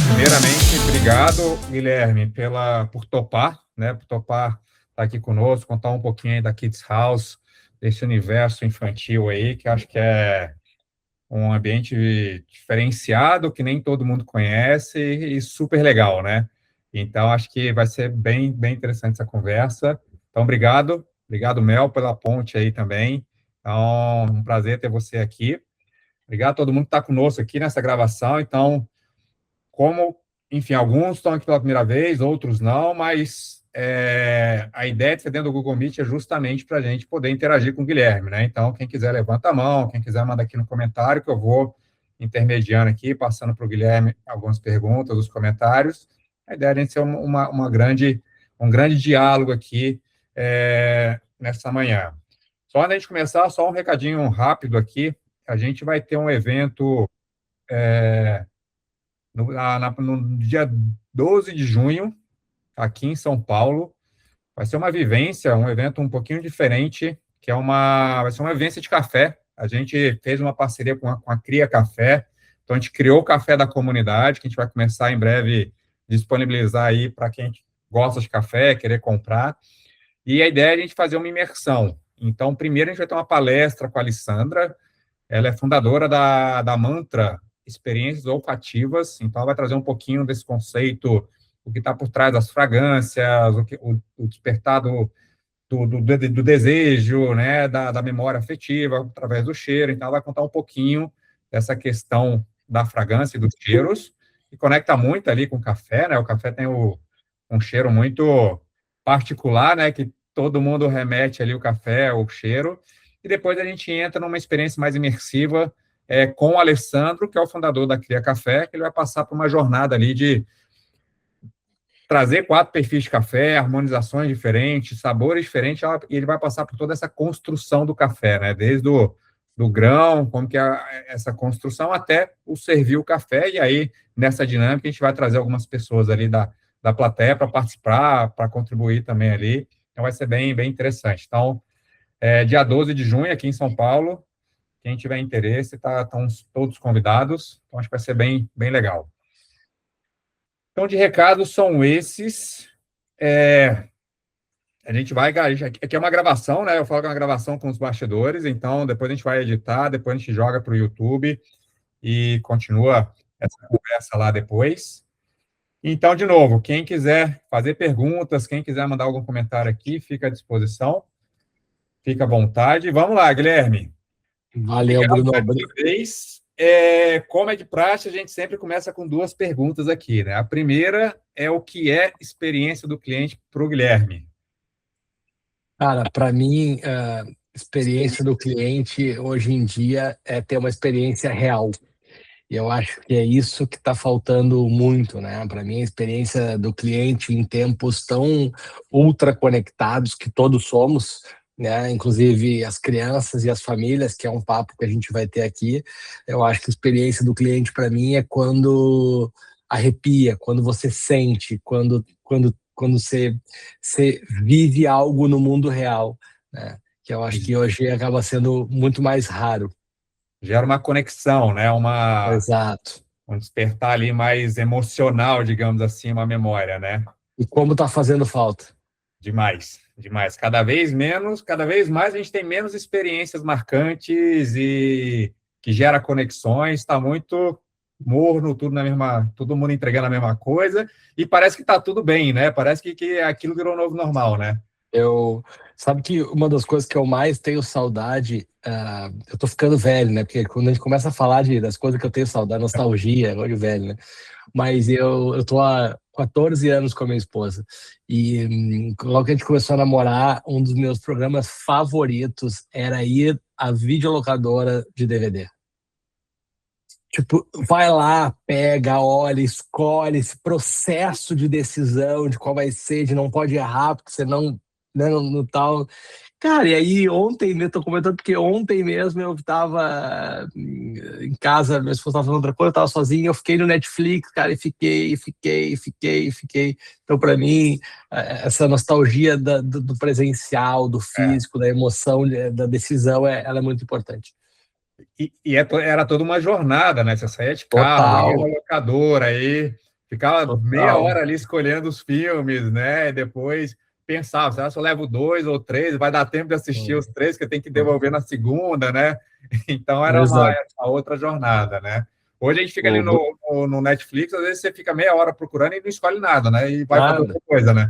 Primeiramente, obrigado, Guilherme, por topar, né? Por topar estar aqui conosco, contar um pouquinho aí da Kids House, desse universo infantil aí, que acho que é um ambiente diferenciado, que nem todo mundo conhece e super legal, né? Então, acho que vai ser bem interessante essa conversa. Então, obrigado, Mel, pela ponte aí também. Então, um prazer ter você aqui. Obrigado a todo mundo que está conosco aqui nessa gravação. Então, como, enfim, alguns estão aqui pela primeira vez, outros não, mas a ideia de ser dentro do Google Meet é justamente para a gente poder interagir com o Guilherme, né? Então, quem quiser, levanta a mão, quem quiser, manda aqui no comentário, que eu vou intermediando aqui, passando para o Guilherme algumas perguntas, os comentários. A ideia é a gente ser um grande diálogo aqui nessa manhã. Só antes de a gente começar, só um recadinho rápido aqui. A gente vai ter um evento no dia 12 de junho, aqui em São Paulo. Vai ser uma vivência, um evento um pouquinho diferente, que vai ser uma vivência de café. A gente fez uma parceria com a Cria Café, então a gente criou o café da comunidade, que a gente vai começar em breve disponibilizar aí para quem gosta de café, querer comprar. E a ideia é a gente fazer uma imersão. Então, primeiro a gente vai ter uma palestra com a Alessandra, ela é fundadora da Mantra Experiências Olfativas, então ela vai trazer um pouquinho desse conceito, o que está por trás das fragrâncias, o despertar do desejo, né, da memória afetiva, através do cheiro. Então, ela vai contar um pouquinho dessa questão da fragrância e dos cheiros, e conecta muito ali com o café, né? O café tem um cheiro muito particular, né, que todo mundo remete ali o café, o cheiro, e depois a gente entra numa experiência mais imersiva com o Alessandro, que é o fundador da Cria Café, que ele vai passar por uma jornada ali de trazer 4 perfis de café, harmonizações diferentes, sabores diferentes, e ele vai passar por toda essa construção do café, né? Desde do grão, como que é essa construção, até o servir o café, e aí, nessa dinâmica, a gente vai trazer algumas pessoas ali da plateia para participar, para contribuir também ali. Então, vai ser bem interessante. Então, dia 12 de junho, aqui em São Paulo, quem tiver interesse, estão todos convidados. Então, acho que vai ser bem legal. Então, de recados são esses. A gente vai... Aqui é uma gravação, né? Eu falo que é uma gravação com os bastidores, então depois a gente vai editar, depois a gente joga para o YouTube e continua essa conversa lá depois. Então, de novo, quem quiser fazer perguntas, quem quiser mandar algum comentário aqui, fica à disposição. Fica à vontade. Vamos lá, Guilherme. Valeu, Bruno. Como é de praxe, a gente sempre começa com 2 perguntas aqui, né? A primeira é o que é experiência do cliente para o Guilherme? Cara, para mim, experiência do cliente hoje em dia é ter uma experiência real. E eu acho que é isso que está faltando muito, né? Para mim, a experiência do cliente em tempos tão ultra conectados que todos somos, né? Inclusive as crianças e as famílias, que é um papo que a gente vai ter aqui. Eu acho que a experiência do cliente para mim é quando arrepia, quando você sente, quando você vive algo no mundo real, né? Que eu acho que hoje acaba sendo muito mais raro. Gera uma conexão, né? Exato. Um despertar ali mais emocional, digamos assim, uma memória, né? E como está fazendo falta? Demais. Cada vez mais a gente tem menos experiências marcantes e que gera conexões, está muito morno, todo mundo entregando a mesma coisa, e parece que está tudo bem, né? Parece que aquilo virou um novo normal, né? Sabe que uma das coisas que eu mais tenho saudade, eu tô ficando velho, né? Porque quando a gente começa a falar das coisas que eu tenho saudade, nostalgia, agora de velho, né? Mas eu tô há 14 anos com a minha esposa. E logo que a gente começou a namorar, um dos meus programas favoritos era ir à videolocadora de DVD. Tipo, vai lá, pega, olha, escolhe esse processo de decisão de qual vai ser, de não pode errar, porque senão né, no tal. Cara, e aí ontem, eu tô comentando porque ontem mesmo eu tava em casa, minha esposa tava fazendo outra coisa, eu tava sozinho, eu fiquei no Netflix, cara, e fiquei. Então, para mim, essa nostalgia do presencial, do É. físico, da emoção, da decisão, ela é muito importante. Era toda uma jornada, né? Você saía de carro, ia na Total, locadora, aí ficava meia total. hora ali escolhendo os filmes, né? E depois pensava, será que eu levo 2 ou 3? Vai dar tempo de assistir os 3 que eu tenho que devolver na segunda, né? Então era Exato. essa outra jornada, né? Hoje a gente fica ali O, no Netflix, às vezes você fica meia hora procurando e não escolhe nada, né? E vai fazer nada. outra coisa, né?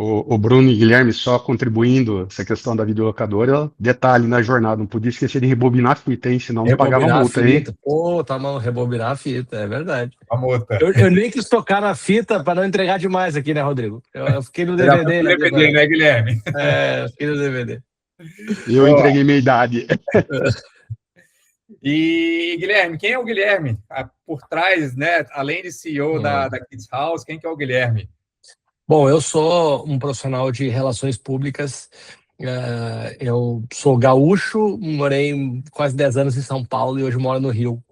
O Bruno e Guilherme só contribuindo essa questão da videolocadora. Detalhe na jornada, não podia esquecer de rebobinar a fita, hein? Senão não pagava Rebobinar a multa, hein? fita. Pô, tá mal, rebobinar a fita, é verdade. A multa. Eu nem quis tocar na fita para não entregar demais aqui, né, Rodrigo? Eu fiquei no Você já foi DVD pro ali. DVD, né, Guilherme? Fiquei no DVD. Eu entreguei minha idade. E, Guilherme, quem é o Guilherme? Por trás, né? Além de CEO da Kids House, quem que é o Guilherme? Bom, eu sou um profissional de relações públicas. Eu sou gaúcho, morei quase 10 anos em São Paulo e hoje moro no Rio.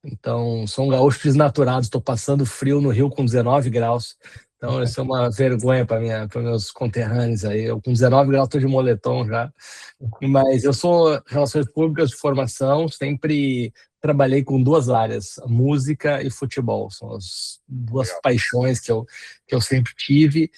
Então, sou um gaúcho desnaturado, estou passando frio no Rio com 19 graus. Então, isso é uma vergonha para meus conterrâneos aí. Eu com 19 graus estou de moletom já. Mas eu sou relações públicas de formação, sempre trabalhei com duas áreas, música e futebol. São as duas Legal. paixões que eu sempre tive.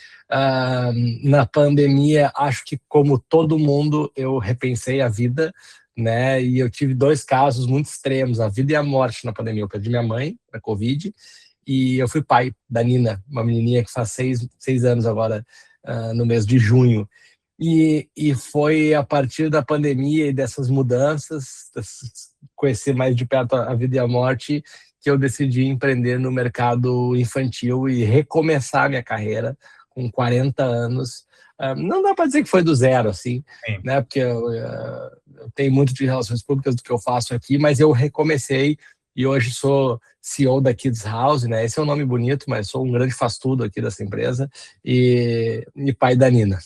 Na pandemia, acho que como todo mundo, eu repensei a vida, né? E eu tive dois casos muito extremos, a vida e a morte na pandemia. Eu perdi minha mãe para Covid e eu fui pai da Nina, uma menininha que faz 6 anos agora, no mês de junho. E foi a partir da pandemia e dessas mudanças, conhecer mais de perto a vida e a morte, que eu decidi empreender no mercado infantil e recomeçar minha carreira com 40 anos. Não dá para dizer que foi do zero, assim, Sim. né? Porque eu tenho muito de relações públicas do que eu faço aqui, mas eu recomecei e hoje sou CEO da Kids House, né? Esse é um nome bonito, mas sou um grande faz-tudo aqui dessa empresa e pai da Nina.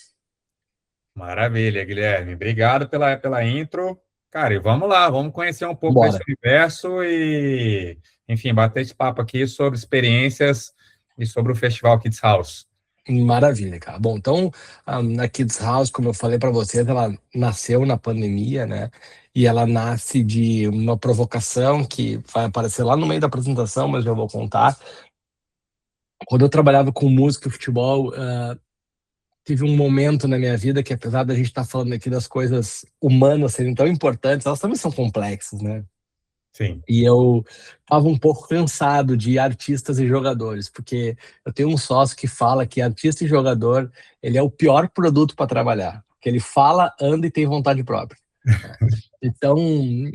Maravilha, Guilherme. Obrigado pela intro. Cara, e vamos lá, vamos conhecer um pouco desse Bora. universo e, enfim, bater esse papo aqui sobre experiências e sobre o Festival Kids House. Maravilha, cara. Bom, então, a Kids House, como eu falei para vocês, ela nasceu na pandemia, né? E ela nasce de uma provocação que vai aparecer lá no meio da apresentação, mas eu vou contar. Quando eu trabalhava com música e futebol, tive um momento na minha vida que, apesar da gente estar falando aqui das coisas humanas serem tão importantes, elas também são complexas, né? Sim. E eu estava um pouco cansado de artistas e jogadores, porque eu tenho um sócio que fala que artista e jogador, ele é o pior produto para trabalhar, porque ele fala, anda e tem vontade própria. Então,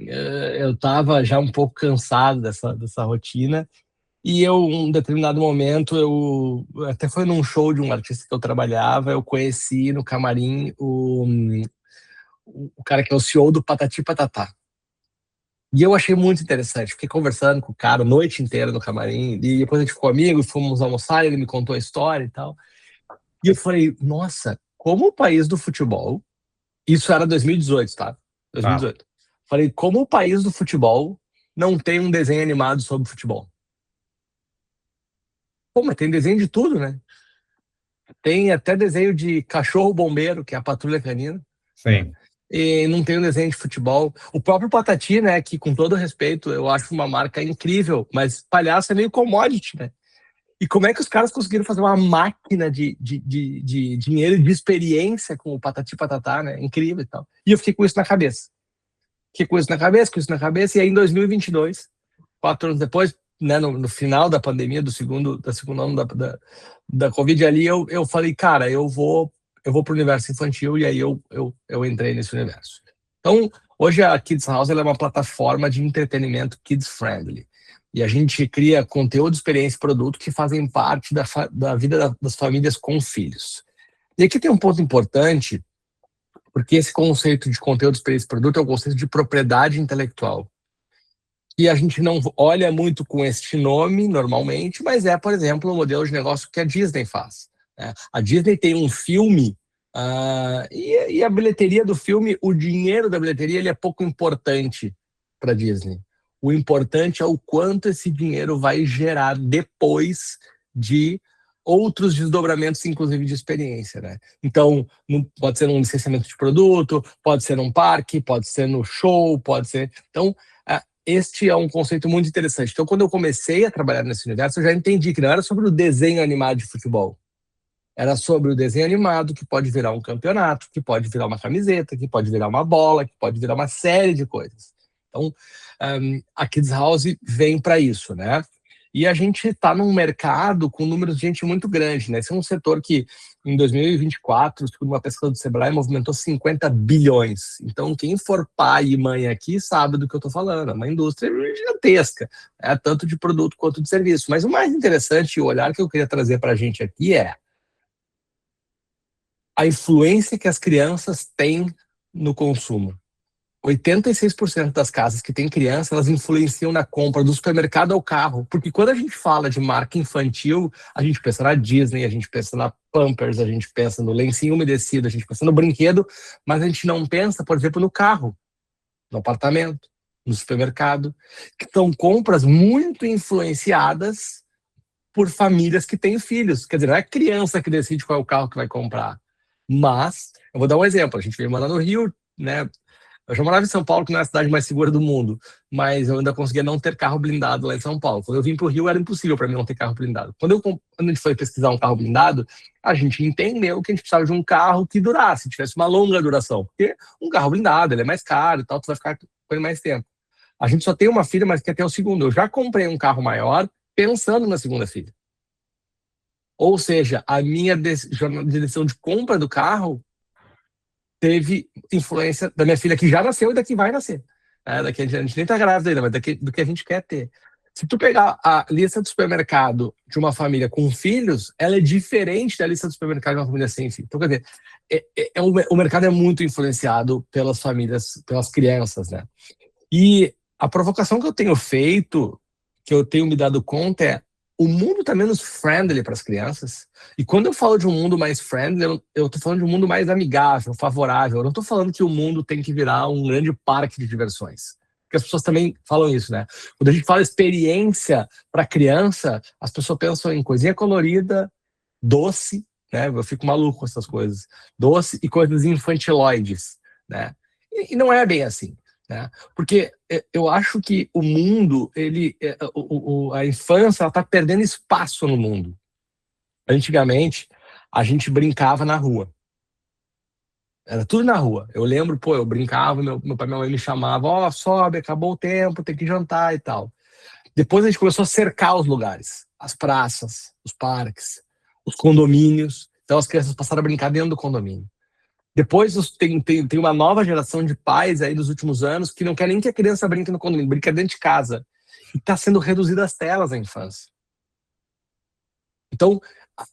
eu estava já um pouco cansado dessa rotina, e um determinado momento, eu até foi num show de um artista que eu trabalhava, eu conheci no camarim o cara que é o CEO do Patati Patatá. E eu achei muito interessante. Fiquei conversando com o cara a noite inteira no camarim. E depois a gente ficou amigo, fomos almoçar, ele me contou a história e tal. E eu falei, nossa, como o país do futebol... Isso era 2018, tá? Tá. 2018. Falei, como o país do futebol não tem um desenho animado sobre futebol? Pô, mas tem desenho de tudo, né? Tem até desenho de cachorro bombeiro, que é a Patrulha Canina, né? Sim. E não tem um desenho de futebol. O próprio Patati, né, que com todo respeito, eu acho uma marca incrível, mas palhaço é meio commodity, né? E como é que os caras conseguiram fazer uma máquina de dinheiro e de experiência com o Patati Patatá, né? Incrível e tal. E eu fiquei com isso na cabeça. Com isso na cabeça, e aí em 2022, 4 anos depois, né, no final da pandemia, da segundo ano da Covid ali, eu falei, cara, eu vou para o universo infantil, e aí eu entrei nesse universo. Então, hoje a Kids House ela é uma plataforma de entretenimento kids friendly. E a gente cria conteúdo, experiência e produto que fazem parte da vida das famílias com filhos. E aqui tem um ponto importante, porque esse conceito de conteúdo, experiência e produto é o conceito de propriedade intelectual. E a gente não olha muito com este nome, normalmente, mas é, por exemplo, o modelo de negócio que a Disney faz. né? A Disney tem um filme, e a bilheteria do filme, o dinheiro da bilheteria, ele é pouco importante para a Disney. O importante é o quanto esse dinheiro vai gerar depois de outros desdobramentos, inclusive de experiência, né? Então, pode ser um licenciamento de produto, pode ser num parque, pode ser no show, pode ser... Então, este é um conceito muito interessante. Então, quando eu comecei a trabalhar nesse universo, eu já entendi que não era sobre o desenho animado de futebol. Era sobre o desenho animado que pode virar um campeonato, que pode virar uma camiseta, que pode virar uma bola, que pode virar uma série de coisas. Então, a Kids House vem para isso, né? E a gente está num mercado com números de gente muito grande, né? Esse é um setor que, em 2024, segundo uma pesquisa do Sebrae, movimentou 50 bilhões. Então, quem for pai e mãe aqui sabe do que eu estou falando. É uma indústria gigantesca, né? Tanto de produto quanto de serviço. Mas o mais interessante, o olhar que eu queria trazer para a gente aqui é a influência que as crianças têm no consumo. 86% das casas que têm criança, elas influenciam na compra do supermercado ao carro. Porque quando a gente fala de marca infantil, a gente pensa na Disney, a gente pensa na Pampers, a gente pensa no lencinho umedecido, a gente pensa no brinquedo, mas a gente não pensa, por exemplo, no carro, no apartamento, no supermercado, que são compras muito influenciadas por famílias que têm filhos. Quer dizer, não é a criança que decide qual é o carro que vai comprar. Mas, eu vou dar um exemplo, a gente veio morar no Rio, né? Eu já morava em São Paulo, que não é a cidade mais segura do mundo, mas eu ainda conseguia não ter carro blindado lá em São Paulo. Quando eu vim para o Rio, era impossível para mim não ter carro blindado. Quando a gente foi pesquisar um carro blindado, a gente entendeu que a gente precisava de um carro que durasse, tivesse uma longa duração. Porque um carro blindado, ele é mais caro e tal, tu vai ficar com ele mais tempo. A gente só tem uma filha, mas quer ter o segundo. Eu já comprei um carro maior pensando na segunda filha. Ou seja, a minha decisão de compra do carro teve influência da minha filha, que já nasceu e da que vai nascer. Daqui a gente nem tá grávida ainda, mas do que a gente quer ter. Se tu pegar a lista do supermercado de uma família com filhos, ela é diferente da lista do supermercado de uma família sem filhos. Então, quer dizer, o mercado é muito influenciado pelas famílias, pelas crianças, né? E a provocação que eu tenho feito, que eu tenho me dado conta é: o mundo está menos friendly para as crianças. E quando eu falo de um mundo mais friendly, eu estou falando de um mundo mais amigável, favorável. Eu não estou falando que o mundo tem que virar um grande parque de diversões. Porque as pessoas também falam isso, né? Quando a gente fala experiência para criança, as pessoas pensam em coisinha colorida, doce, né? Eu fico maluco com essas coisas. Doce e coisas infantiloides, né? E não é bem assim, né? Porque eu acho que o mundo, a infância, ela está perdendo espaço no mundo. Antigamente, a gente brincava na rua. Era tudo na rua. Eu lembro, eu brincava, meu pai e minha mãe me chamavam, sobe, acabou o tempo, tem que jantar e tal. Depois a gente começou a cercar os lugares, as praças, os parques, os condomínios. Então as crianças passaram a brincar dentro do condomínio. Depois tem uma nova geração de pais aí nos últimos anos que não quer nem que a criança brinque no condomínio, brinca dentro de casa. E está sendo reduzidas as telas na infância. Então,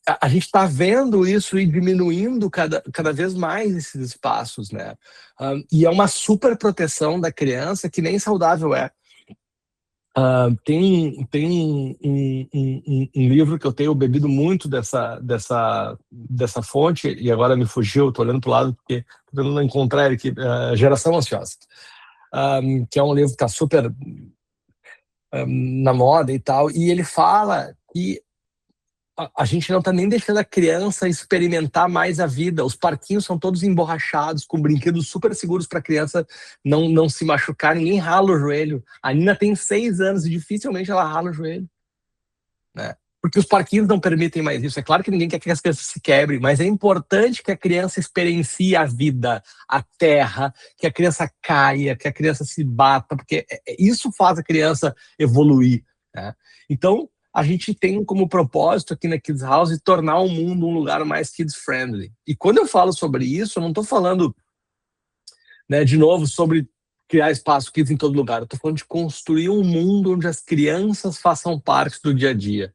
a gente está vendo isso e diminuindo cada vez mais esses espaços, né? E é uma super proteção da criança que nem saudável é. Tem um livro que eu tenho bebido muito dessa fonte, e agora me fugiu, estou olhando para o lado porque estou tentando encontrar ele aqui, Geração Ansiosa, que é um livro que está super na moda e tal, e ele fala que a gente não está nem deixando a criança experimentar mais a vida. Os parquinhos são todos emborrachados, com brinquedos super seguros para a criança não se machucar, ninguém rala o joelho. A Nina tem 6 anos e dificilmente ela rala o joelho, né? Porque os parquinhos não permitem mais isso. É claro que ninguém quer que as crianças se quebrem, mas é importante que a criança experiencie a vida, a terra, que a criança caia, que a criança se bata, porque isso faz a criança evoluir, né? Então, a gente tem como propósito aqui na Kids House tornar o mundo um lugar mais kids-friendly. E quando eu falo sobre isso, eu não estou falando, né, de novo, sobre criar espaço kids em todo lugar. Eu estou falando de construir um mundo onde as crianças façam parte do dia a dia.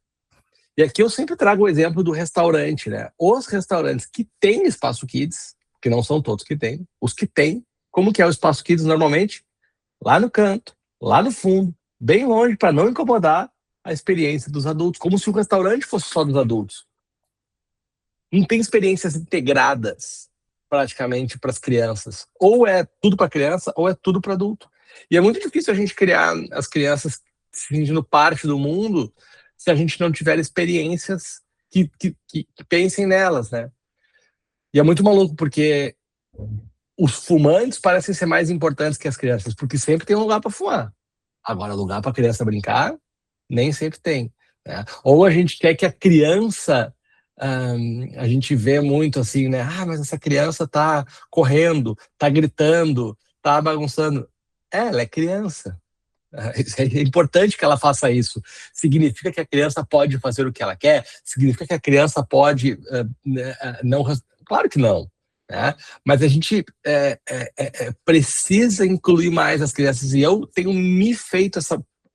E aqui eu sempre trago o exemplo do restaurante, né? Os restaurantes que têm espaço kids, que não são todos que têm, os que têm, como que é o espaço kids normalmente? Lá no canto, lá no fundo, bem longe, para não incomodar a experiência dos adultos, como se o restaurante fosse só dos adultos. não tem experiências integradas praticamente para as crianças. Ou é tudo para criança, ou é tudo para adulto. E é muito difícil a gente criar as crianças se sentindo parte do mundo se a gente não tiver experiências que pensem nelas, né? E é muito maluco, porque os fumantes parecem ser mais importantes que as crianças, porque sempre tem um lugar para fumar. Agora, lugar para a criança brincar, nem sempre tem, né? Ou a gente quer que a criança, a gente vê muito assim, né? Ah, mas essa criança tá correndo, tá gritando, tá bagunçando. Ela é criança. É importante que ela faça isso. Significa que a criança pode fazer o que ela quer? Significa que a criança pode não... Claro que não, né? Mas a gente precisa incluir mais as crianças. E eu tenho me feito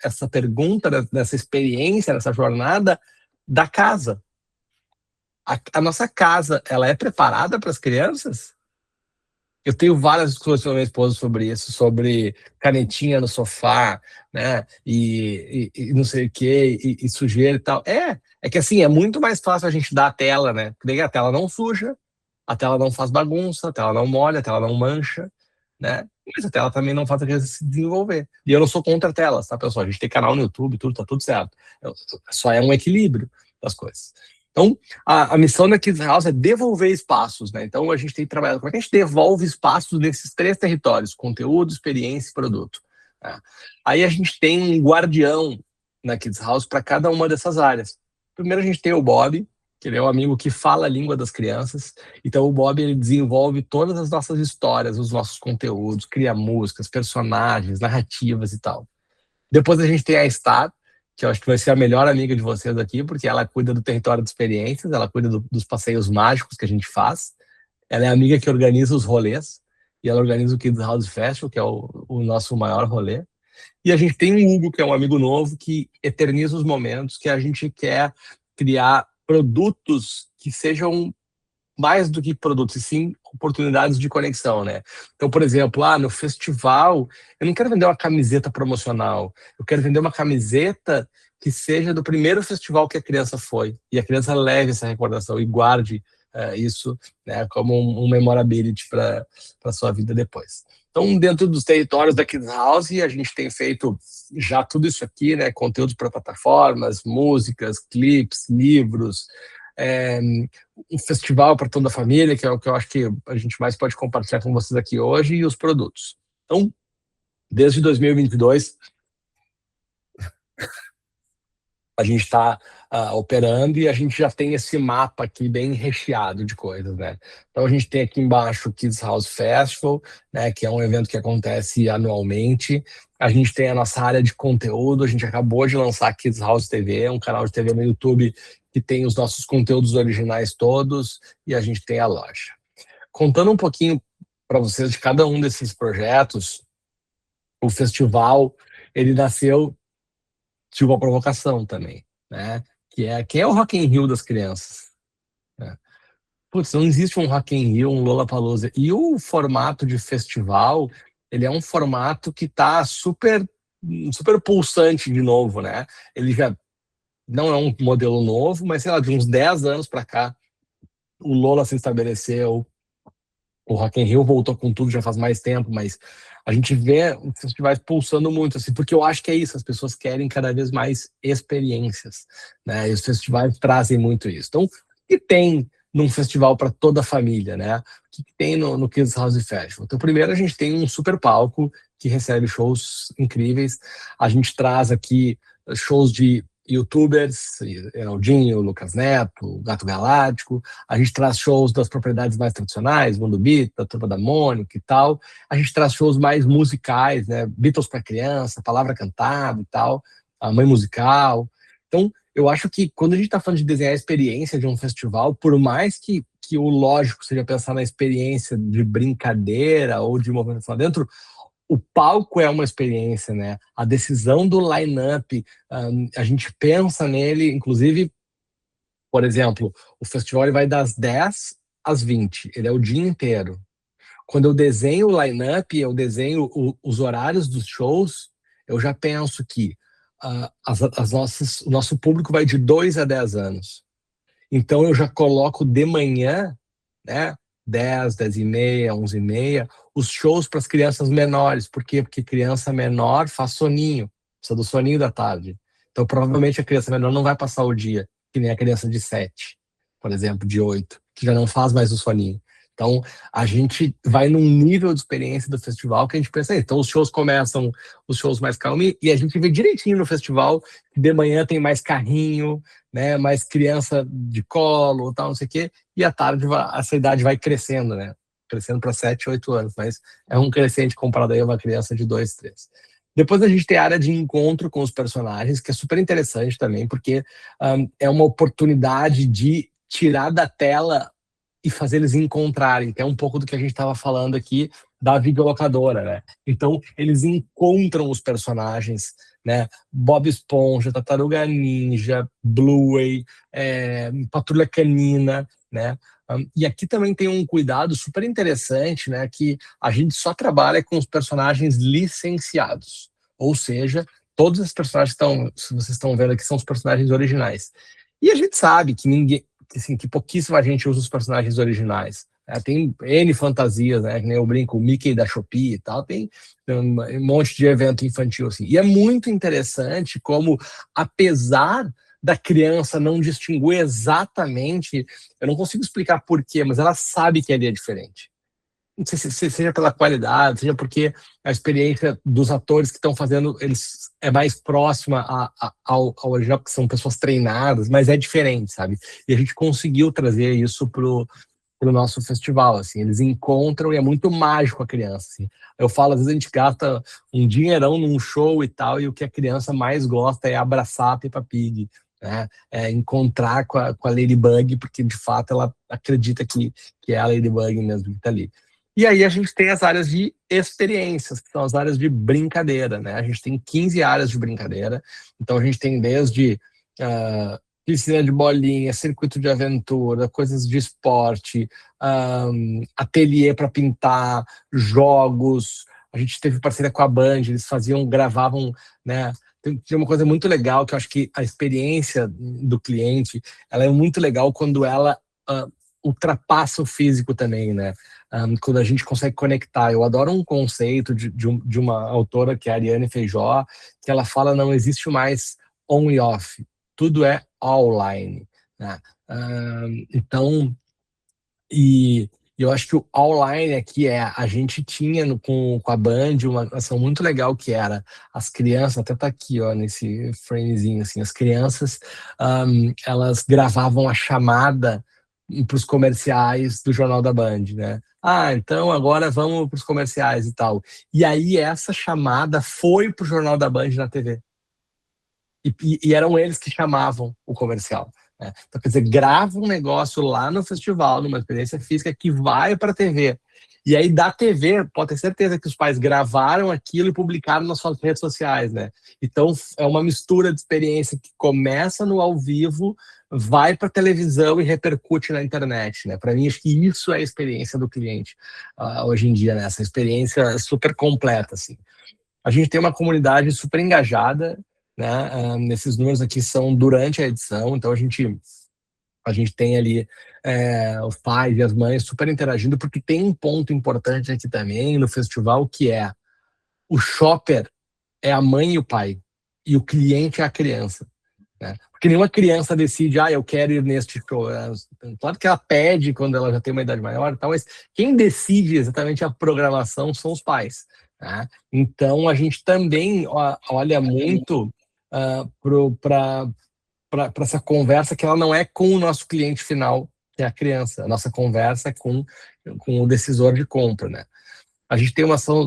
essa pergunta, dessa experiência, dessa jornada da casa. A nossa casa, ela é preparada para as crianças? Eu tenho várias discussões com a minha esposa sobre isso, sobre canetinha no sofá, né? E não sei o quê, e sujeira e tal. É que assim, é muito mais fácil a gente dar a tela, né? Porque a tela não suja, a tela não faz bagunça, a tela não molha, a tela não mancha, né? Mas a tela também não faz a criança se desenvolver. E eu não sou contra telas, tá, pessoal? A gente tem canal no YouTube, tudo, tá tudo certo. Só é um equilíbrio das coisas. Então, a missão da Kids House é devolver espaços, né? Então, a gente tem trabalhado. Como é que a gente devolve espaços nesses 3 territórios? Conteúdo, experiência e produto. Né? Aí a gente tem um guardião na Kids House para cada uma dessas áreas. Primeiro, a gente tem o Bob, que ele é um amigo que fala a língua das crianças. Então, o Bob, ele desenvolve todas as nossas histórias, os nossos conteúdos, cria músicas, personagens, narrativas e tal. Depois a gente tem a Star, que eu acho que vai ser a melhor amiga de vocês aqui, porque ela cuida do território de experiências, ela cuida dos passeios mágicos que a gente faz. Ela é a amiga que organiza os rolês, e ela organiza o Kids House Festival, que é o nosso maior rolê. E a gente tem o Hugo, que é um amigo novo, que eterniza os momentos, que a gente quer criar produtos que sejam mais do que produtos, e sim oportunidades de conexão, né? Então, por exemplo, no festival, eu não quero vender uma camiseta promocional, eu quero vender uma camiseta que seja do primeiro festival que a criança foi, e a criança leve essa recordação e guarde isso, né, como um memorability para a sua vida depois. Então, dentro dos territórios da Kids House, a gente tem feito já tudo isso aqui, né? Conteúdos para plataformas, músicas, clipes, livros, um festival para toda a família, que é o que eu acho que a gente mais pode compartilhar com vocês aqui hoje, e os produtos. Então, desde 2022, a gente está operando e a gente já tem esse mapa aqui bem recheado de coisas, né? Então, a gente tem aqui embaixo o Kids House Festival, né, que é um evento que acontece anualmente. A gente tem a nossa área de conteúdo, a gente acabou de lançar Kids House TV, um canal de TV no YouTube que tem os nossos conteúdos originais todos, e a gente tem a loja. Contando um pouquinho para vocês de cada um desses projetos, o festival, ele nasceu de uma provocação também, né? Que é, quem é o Rock in Rio das crianças? Né? Putz, não existe um Rock in Rio, um Lollapalooza. E o formato de festival, ele é um formato que está super pulsante de novo, né? Ele já não é um modelo novo, mas sei lá, de uns 10 anos para cá, o Lola se estabeleceu, o Rock in Rio voltou com tudo já faz mais tempo, mas a gente vê os festivais pulsando muito, assim, porque eu acho que é isso, as pessoas querem cada vez mais experiências, né? E os festivais trazem muito isso. Então, o que tem num festival para toda a família, né? O que tem no Kids House Festival? Então, primeiro a gente tem um super palco que recebe shows incríveis. A gente traz aqui shows de YouTubers, Heraldinho, Lucas Neto, Gato Galáctico. A gente traz shows das propriedades mais tradicionais, Mundo Bita, Turma da Mônica e tal. A gente traz shows mais musicais, né? Beatles para criança, Palavra Cantada e tal, a Mãe Musical. Então, eu acho que quando a gente está falando de desenhar a experiência de um festival, por mais que o lógico seja pensar na experiência de brincadeira ou de movimentação lá dentro, o palco é uma experiência, né? A decisão do line-up, a gente pensa nele, inclusive, por exemplo, o festival ele vai das 10 às 20, ele é o dia inteiro. Quando eu desenho o line-up, eu desenho os horários dos shows, eu já penso que o nosso público vai de 2 a 10 anos. Então eu já coloco de manhã, né, 10, 10h30, 11h30, os shows para as crianças menores. Por quê? Porque criança menor faz soninho, precisa do soninho da tarde. Então provavelmente a criança menor não vai passar o dia, que nem a criança de 7, por exemplo, de 8, que já não faz mais o soninho. Então, a gente vai num nível de experiência do festival que a gente pensa, então os shows começam, os shows mais calmos, e a gente vê direitinho no festival que de manhã tem mais carrinho, né, mais criança de colo, tal, não sei o quê, e à tarde essa idade vai crescendo, né, crescendo para 7, 8 anos, mas é um crescente comparado a uma criança de 2, 3. Depois a gente tem a área de encontro com os personagens, que é super interessante também, porque é uma oportunidade de tirar da tela e fazer eles encontrarem, que é um pouco do que a gente estava falando aqui da videolocadora, né? Então, eles encontram os personagens, né? Bob Esponja, Tartaruga Ninja, Bluey, Patrulha Canina, né? E aqui também tem um cuidado super interessante, né? Que a gente só trabalha com os personagens licenciados, ou seja, todos os personagens que vocês estão vendo aqui são os personagens originais. E a gente sabe que assim, que pouquíssima gente usa os personagens originais. Tem N fantasias, né? Que nem eu brinco, o Mickey da Shopee e tal, tem um monte de evento infantil, assim. E é muito interessante como, apesar da criança não distinguir exatamente, eu não consigo explicar porquê, mas ela sabe que ali é diferente. Não sei se seja pela qualidade, seja porque a experiência dos atores que estão fazendo, eles é mais próxima ao original, porque são pessoas treinadas, mas é diferente, sabe? E a gente conseguiu trazer isso pro nosso festival, assim, eles encontram e é muito mágico a criança, assim. Eu falo, às vezes a gente gasta um dinheirão num show e tal, e o que a criança mais gosta é abraçar a Peppa Pig, né? É encontrar com a Ladybug, porque de fato ela acredita que é a Ladybug mesmo que tá ali. E aí a gente tem as áreas de experiências, que são as áreas de brincadeira, né? A gente tem 15 áreas de brincadeira, então a gente tem desde piscina de bolinha, circuito de aventura, coisas de esporte, ateliê para pintar, jogos. A gente teve parceria com a Band, eles gravavam, né? Tinha uma coisa muito legal que eu acho que a experiência do cliente, ela é muito legal quando ela ultrapassa o físico também, né? Quando a gente consegue conectar. Eu adoro um conceito de uma autora, que é a Ariane Feijó, que ela fala não existe mais on e off, tudo é online, né? Então, e eu acho que o online aqui a gente tinha com a Band uma ação muito legal que era as crianças, até tá aqui, ó, nesse framezinho, assim, as crianças, elas gravavam a chamada para os comerciais do Jornal da Band, né? Então agora vamos para os comerciais e tal. E aí essa chamada foi para o Jornal da Band na TV. E eram eles que chamavam o comercial, né? Então, quer dizer, grava um negócio lá no festival, numa experiência física que vai para a TV. E aí, da TV, pode ter certeza que os pais gravaram aquilo e publicaram nas suas redes sociais, né? Então, é uma mistura de experiência que começa no ao vivo, vai para a televisão e repercute na internet, né? Para mim, acho que isso é a experiência do cliente hoje em dia, né? Essa experiência super completa, assim. A gente tem uma comunidade super engajada, né? Esses números aqui são durante a edição, então a gente tem ali os pais e as mães super interagindo, porque tem um ponto importante aqui também no festival, que é o shopper é a mãe e o pai, e o cliente é a criança, né? Porque nenhuma criança decide, eu quero ir neste show. Claro que ela pede quando ela já tem uma idade maior e tal, mas quem decide exatamente a programação são os pais, né? Então a gente também olha muito para essa conversa, que ela não é com o nosso cliente final, que é a criança. A nossa conversa é com o decisor de compra, né? A gente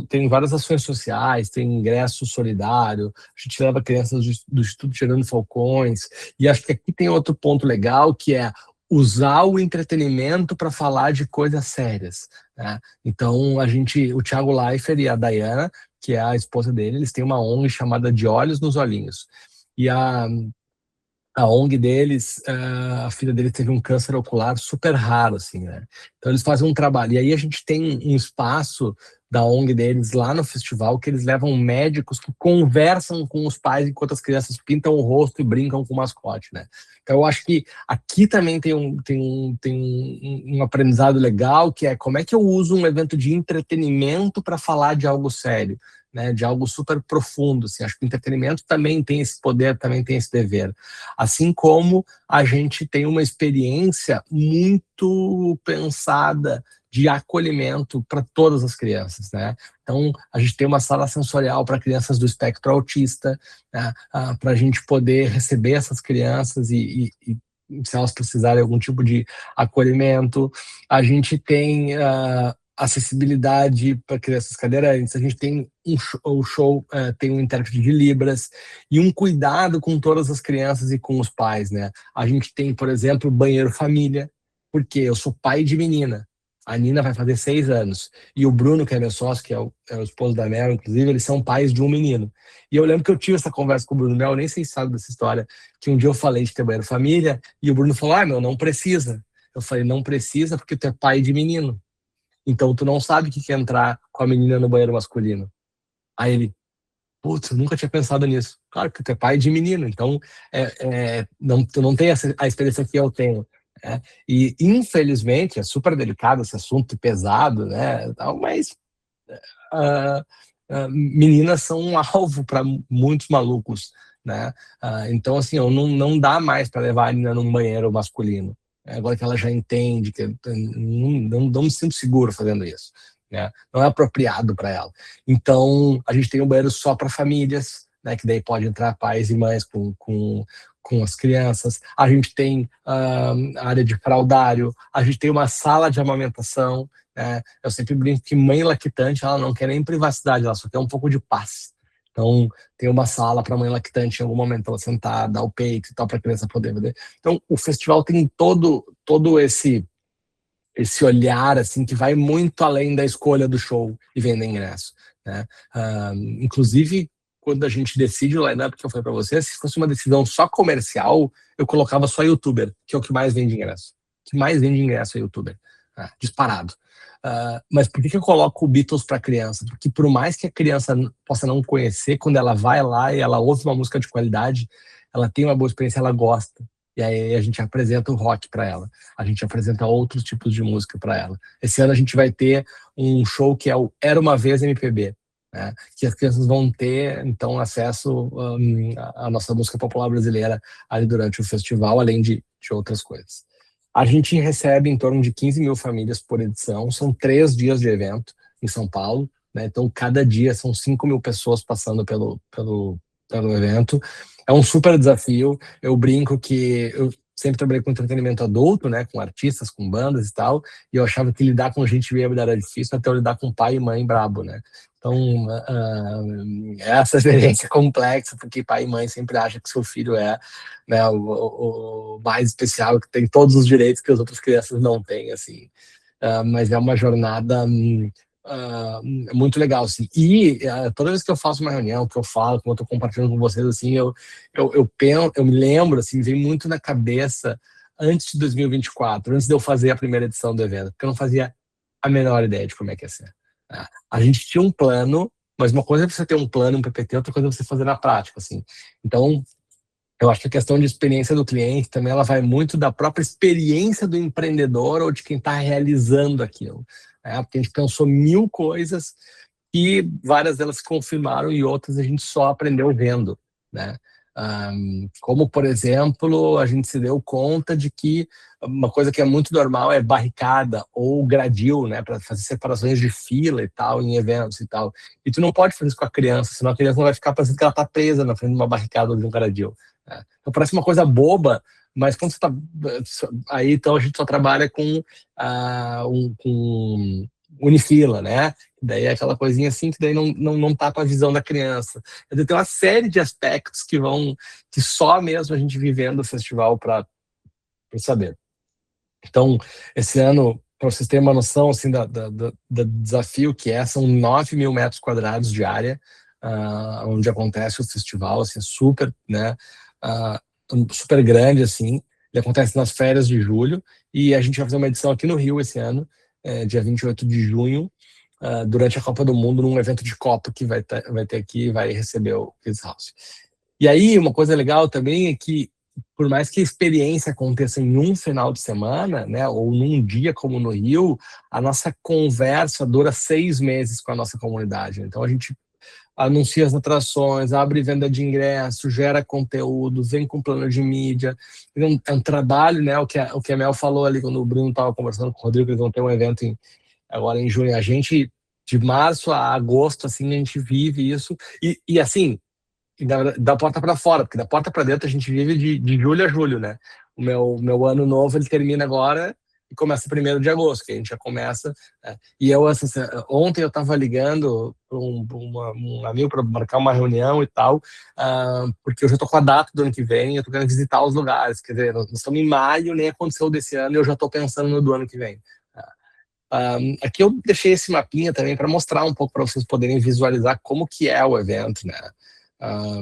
tem várias ações sociais, tem ingresso solidário, a gente leva crianças do Instituto Gerando Falcões, e acho que aqui tem outro ponto legal, que é usar o entretenimento para falar de coisas sérias, né? Então, o Thiago Leifert e a Dayana, que é a esposa dele, eles têm uma ONG chamada De Olhos nos Olhinhos. E a ONG deles, a filha deles teve um câncer ocular super raro, assim, né? Então eles fazem um trabalho. E aí a gente tem um espaço da ONG deles lá no festival, que eles levam médicos que conversam com os pais enquanto as crianças pintam o rosto e brincam com o mascote, né? Então eu acho que aqui também tem um aprendizado legal, que é como é que eu uso um evento de entretenimento para falar de algo sério, né, de algo super profundo, assim. Acho que o entretenimento também tem esse poder, também tem esse dever. Assim como a gente tem uma experiência muito pensada de acolhimento para todas as crianças, né? Então, a gente tem uma sala sensorial para crianças do espectro autista, né, para a gente poder receber essas crianças e se elas precisarem de algum tipo de acolhimento. A gente tem acessibilidade para crianças cadeirantes, a gente tem o show tem um intérprete de Libras e um cuidado com todas as crianças e com os pais, né? A gente tem, por exemplo, banheiro família, porque eu sou pai de menina. A Nina vai fazer 6 anos. E o Bruno, que é meu sócio, que é o esposo da Mel, inclusive, eles são pais de um menino. E eu lembro que eu tive essa conversa com o Bruno Mel, nem sei se sabe dessa história, que um dia eu falei de ter banheiro família, e o Bruno falou, meu, não precisa. Eu falei, não precisa porque tu é pai de menino. Então tu não sabe o que é entrar com a menina no banheiro masculino. Aí ele, putz, eu nunca tinha pensado nisso. Claro que tu é pai de menino, então tu não tem a experiência que eu tenho. Né? E infelizmente é super delicado esse assunto, pesado, né? Mas meninas são um alvo para muitos malucos, né? Então assim, não dá mais para levar a menina num banheiro masculino. Agora que ela já entende, que não me sinto seguro fazendo isso. Né? Não é apropriado para ela. Então, a gente tem um banheiro só para famílias, né? Que daí pode entrar pais e mães com as crianças. A gente tem a área de fraldário, a gente tem uma sala de amamentação. Né? Eu sempre brinco que mãe lactante, ela não quer nem privacidade, ela só quer um pouco de paz. Então, tem uma sala para mãe lactante em algum momento ela sentar, dar o peito e tal, para a criança poder ver. Então, o festival tem todo esse olhar assim que vai muito além da escolha do show e vender ingresso. Né? Inclusive, quando a gente decide o line-up, que eu falei para você, se fosse uma decisão só comercial, eu colocava só youtuber, que é o que mais vende ingresso. O que mais vende ingresso é youtuber. Disparado. Mas por que eu coloco o Beatles para criança? Porque por mais que a criança possa não conhecer, quando ela vai lá e ela ouve uma música de qualidade, ela tem uma boa experiência, ela gosta. E aí a gente apresenta o rock para ela. A gente apresenta outros tipos de música para ela. Esse ano a gente vai ter um show que é o Era Uma Vez MPB, né? Que as crianças vão ter, então, acesso à nossa música popular brasileira ali durante o festival, além de outras coisas. A gente recebe em torno de 15 mil famílias por edição, são 3 dias de evento em São Paulo, né? Então cada dia são 5 mil pessoas passando pelo evento. É um super desafio, eu brinco que eu sempre trabalhei com entretenimento adulto, né, com artistas, com bandas e tal, e eu achava que lidar com gente bêbada era difícil, até eu lidar com pai e mãe brabo, né? Então, essa experiência é complexa, porque pai e mãe sempre acham que seu filho é, né, o mais especial, que tem todos os direitos que as outras crianças não têm, assim. Mas é uma jornada muito legal, assim. E toda vez que eu faço uma reunião, que eu falo, como eu estou compartilhando com vocês, assim, eu penso, eu me lembro, assim, vem muito na cabeça antes de 2024, antes de eu fazer a primeira edição do evento, porque eu não fazia a menor ideia de como é que ia ser. A gente tinha um plano, mas uma coisa é você ter um plano, um PPT, outra coisa é você fazer na prática, assim. Então, eu acho que a questão de experiência do cliente também ela vai muito da própria experiência do empreendedor ou de quem está realizando aquilo. Porque a gente pensou 1000 coisas e várias delas se confirmaram e outras a gente só aprendeu vendo. Né? Como, por exemplo, a gente se deu conta de que uma coisa que é muito normal é barricada ou gradil, né, para fazer separações de fila e tal, em eventos e tal. E tu não pode fazer isso com a criança, senão a criança não vai ficar parecendo que ela está presa na frente de uma barricada ou de um gradil. Né? Então parece uma coisa boba, mas quando você está aí, então a gente só trabalha com unifila, né? Daí é aquela coisinha assim que daí não tá com a visão da criança. Tem uma série de aspectos que só mesmo a gente vivendo o festival para saber. Então, esse ano, para vocês terem uma noção assim, do desafio que são 9 mil metros quadrados de área, onde acontece o festival, assim, super, né? Super grande, assim. Ele acontece nas férias de julho e a gente vai fazer uma edição aqui no Rio esse ano, dia 28 de junho, durante a Copa do Mundo, num evento de Copa que vai ter aqui e vai receber o Kids House. E aí, uma coisa legal também é que, por mais que a experiência aconteça em um final de semana, né, ou num dia como no Rio, a nossa conversa dura 6 meses com a nossa comunidade. Então, a gente anuncia as atrações, abre venda de ingresso, gera conteúdo, vem com plano de mídia. É um trabalho, né, o que a Mel falou ali, quando o Bruno estava conversando com o Rodrigo, eles vão ter um evento agora em junho. A gente, de março a agosto, assim, a gente vive isso. E assim, da porta para fora, porque da porta para dentro a gente vive de julho a julho, né? O meu ano novo, ele termina agora e começa 1º de agosto, que a gente já começa. Né? E eu, assim, ontem eu estava ligando para um amigo para marcar uma reunião e tal, porque eu já estou com a data do ano que vem, eu estou querendo visitar os lugares. Quer dizer, nós estamos em maio, nem aconteceu desse ano, e eu já estou pensando no do ano que vem. Aqui eu deixei esse mapinha também para mostrar um pouco, para vocês poderem visualizar como que é o evento, né?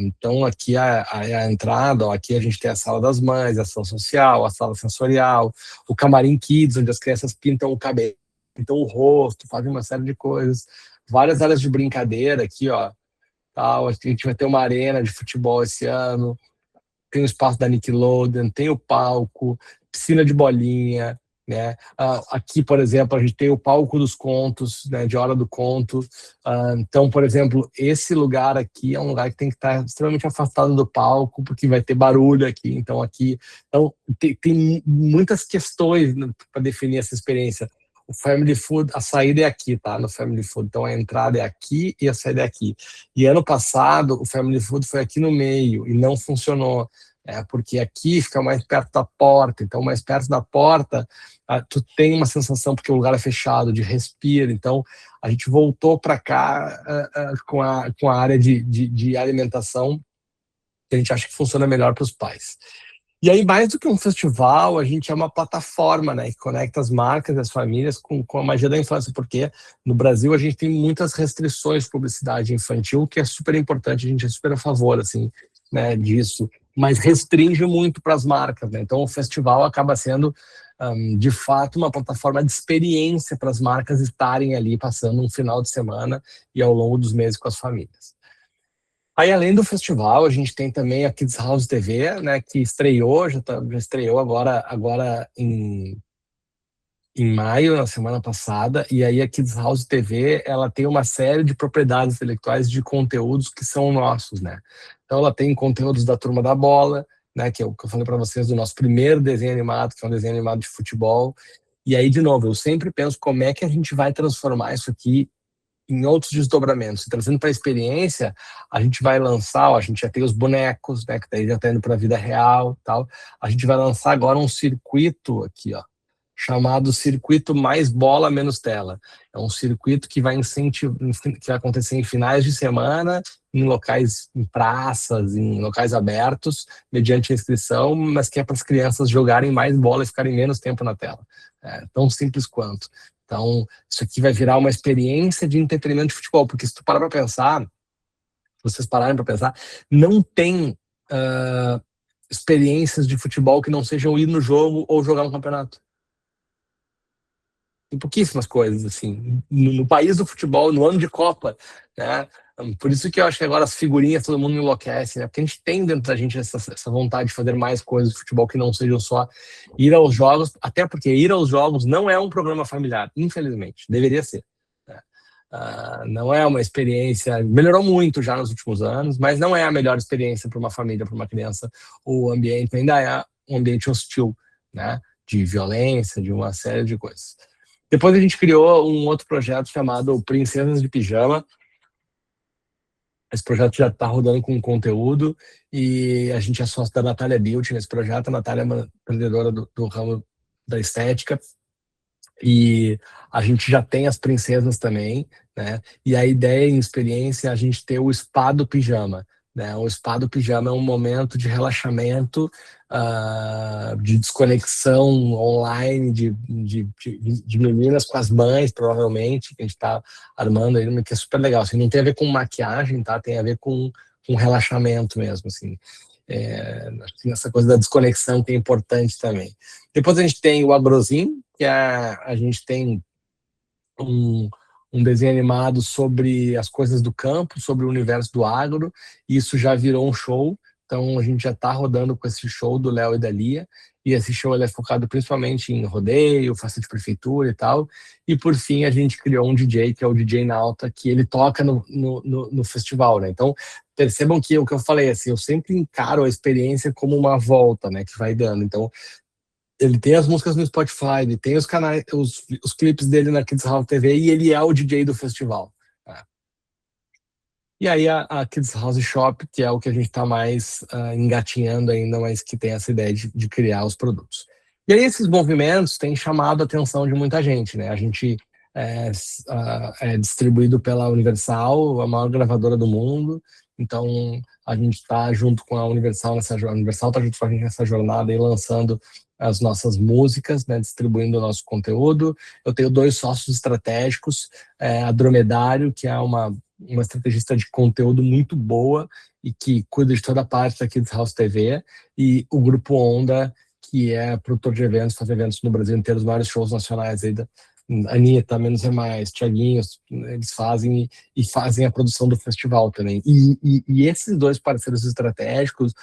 Então aqui a entrada, ó, aqui a gente tem a sala das mães, a ação social, a sala sensorial, o camarim kids, onde as crianças pintam o cabelo, pintam o rosto, fazem uma série de coisas, várias áreas de brincadeira aqui, ó, tal. A gente vai ter uma arena de futebol esse ano, tem o espaço da Nickelodeon, tem o palco, piscina de bolinha, né? Aqui, por exemplo, a gente tem o palco dos contos, né, de Hora do Conto. Então, por exemplo, esse lugar aqui é um lugar que tem que estar extremamente afastado do palco, porque vai ter barulho aqui. Então, tem muitas questões para definir essa experiência. O Family Food, a saída é aqui, tá? No Family Food. Então, a entrada é aqui e a saída é aqui. E ano passado, o Family Food foi aqui no meio e não funcionou. Porque aqui fica mais perto da porta. Então, mais perto da porta, tu tem uma sensação, porque o lugar é fechado, de respiro. Então, a gente voltou para cá com a área de alimentação, que a gente acha que funciona melhor para os pais. E aí, mais do que um festival, a gente é uma plataforma, né, que conecta as marcas e as famílias com a magia da infância, porque no Brasil a gente tem muitas restrições de publicidade infantil, que é super importante, a gente é super a favor, assim, né, disso, mas restringe muito para as marcas, né? Então o festival acaba sendo, de fato, uma plataforma de experiência para as marcas estarem ali passando um final de semana e ao longo dos meses com as famílias. Aí, além do festival, a gente tem também a Kids House TV, né, que estreou, já estreou agora em maio, na semana passada, e aí a Kids House TV, ela tem uma série de propriedades intelectuais de conteúdos que são nossos, né? Então ela tem conteúdos da Turma da Bola, né, que é o que eu falei para vocês do nosso primeiro desenho animado, que é um desenho animado de futebol. E aí, de novo, eu sempre penso como é que a gente vai transformar isso aqui em outros desdobramentos. E trazendo para a experiência, a gente vai lançar, ó, a gente já tem os bonecos, né, que daí já está indo para a vida real, tal. A gente vai lançar agora um circuito aqui, ó, chamado Circuito Mais Bola Menos Tela. É um circuito que vai que vai acontecer em finais de semana, em locais, em praças, em locais abertos, mediante inscrição, mas que é para as crianças jogarem mais bola e ficarem menos tempo na tela. É tão simples quanto. Então, isso aqui vai virar uma experiência de entretenimento de futebol, porque se tu parar para pensar, se vocês pararem para pensar, não tem experiências de futebol que não sejam ir no jogo ou jogar um campeonato. Tem pouquíssimas coisas, assim, no país do futebol, no ano de Copa, né? Por isso que eu acho que agora as figurinhas todo mundo enlouquece, né? Porque a gente tem dentro da gente essa vontade de fazer mais coisas de futebol que não sejam só ir aos jogos, até porque ir aos jogos não é um programa familiar, infelizmente, deveria ser. Né? Não é uma experiência, melhorou muito já nos últimos anos, mas não é a melhor experiência para uma família, para uma criança. O ambiente ainda é um ambiente hostil, né? De violência, de uma série de coisas. Depois a gente criou um outro projeto chamado Princesas de Pijama. Esse projeto já está rodando com conteúdo e a gente é sócio da Natália Beauty nesse projeto. A Natália é uma empreendedora do ramo da estética e a gente já tem as princesas também, né? E a ideia em experiência é a gente ter o Spa do Pijama. Né? O Spa do Pijama é um momento de relaxamento, de desconexão online de meninas com as mães, provavelmente, que a gente está armando aí, que é super legal. Assim, não tem a ver com maquiagem, tá? Tem a ver com relaxamento mesmo, assim. Essa coisa da desconexão que é importante também. Depois a gente tem o Agrozin, que a gente tem um desenho animado sobre as coisas do campo, sobre o universo do agro, e isso já virou um show. Então a gente já está rodando com esse show do Léo e da Lia, e esse show ele é focado principalmente em rodeio, festa de prefeitura e tal. E por fim a gente criou um DJ, que é o DJ Nauta, que ele toca no festival, né? Então percebam que o que eu falei, assim, eu sempre encaro a experiência como uma volta, né, que vai dando. Então ele tem as músicas no Spotify, ele tem os canais, os clipes dele na Kids House TV, e ele é o DJ do festival. Né? E aí a Kids House Shop, que é o que a gente está mais engatinhando ainda, mas que tem essa ideia de criar os produtos. E aí esses movimentos têm chamado a atenção de muita gente, né? A gente é distribuído pela Universal, a maior gravadora do mundo. Então a gente está junto com a Universal a Universal está junto com a gente nessa jornada e lançando as nossas músicas, né, distribuindo o nosso conteúdo. Eu tenho 2 sócios estratégicos, a Dromedário, que é uma estrategista de conteúdo muito boa e que cuida de toda a parte da Kids House TV, e o Grupo Onda, que é produtor de eventos, faz eventos no Brasil inteiro, os maiores shows nacionais aí da Anitta, Menos é Mais, Thiaguinho, eles fazem e fazem a produção do festival também. E esses 2 parceiros estratégicos,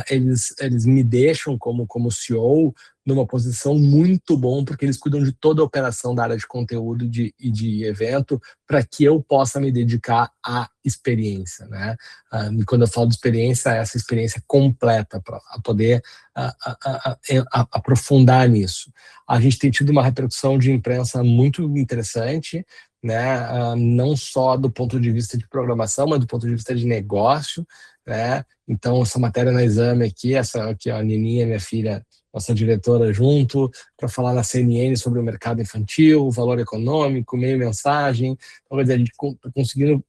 eles me deixam como CEO numa posição muito bom, porque eles cuidam de toda a operação da área de conteúdo e de evento, para que eu possa me dedicar à experiência, né? E quando eu falo de experiência, essa experiência completa, para poder aprofundar nisso. A gente tem tido uma repercussão de imprensa muito interessante, né? Não só do ponto de vista de programação, mas do ponto de vista de negócio, né? Então, essa matéria na Exame aqui, a Nininha, minha filha, nossa diretora, junto, para falar na CNN sobre o mercado infantil, o valor econômico, meio mensagem. Então, a gente está conseguindo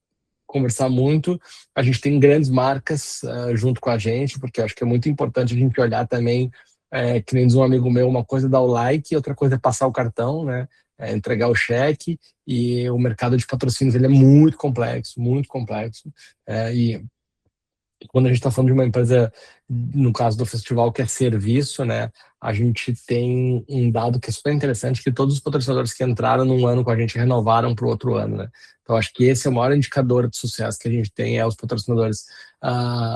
conversar muito. A gente tem grandes marcas junto com a gente, porque eu acho que é muito importante a gente olhar também, que nem diz um amigo meu, uma coisa é dar o like, outra coisa é passar o cartão, né? Entregar o cheque, e o mercado de patrocínios ele é muito complexo, e quando a gente está falando de uma empresa, no caso do festival, que é serviço, né, a gente tem um dado que é super interessante, que todos os patrocinadores que entraram num ano com a gente renovaram para o outro ano, né? Então, acho que esse é o maior indicador de sucesso que a gente tem, os patrocinadores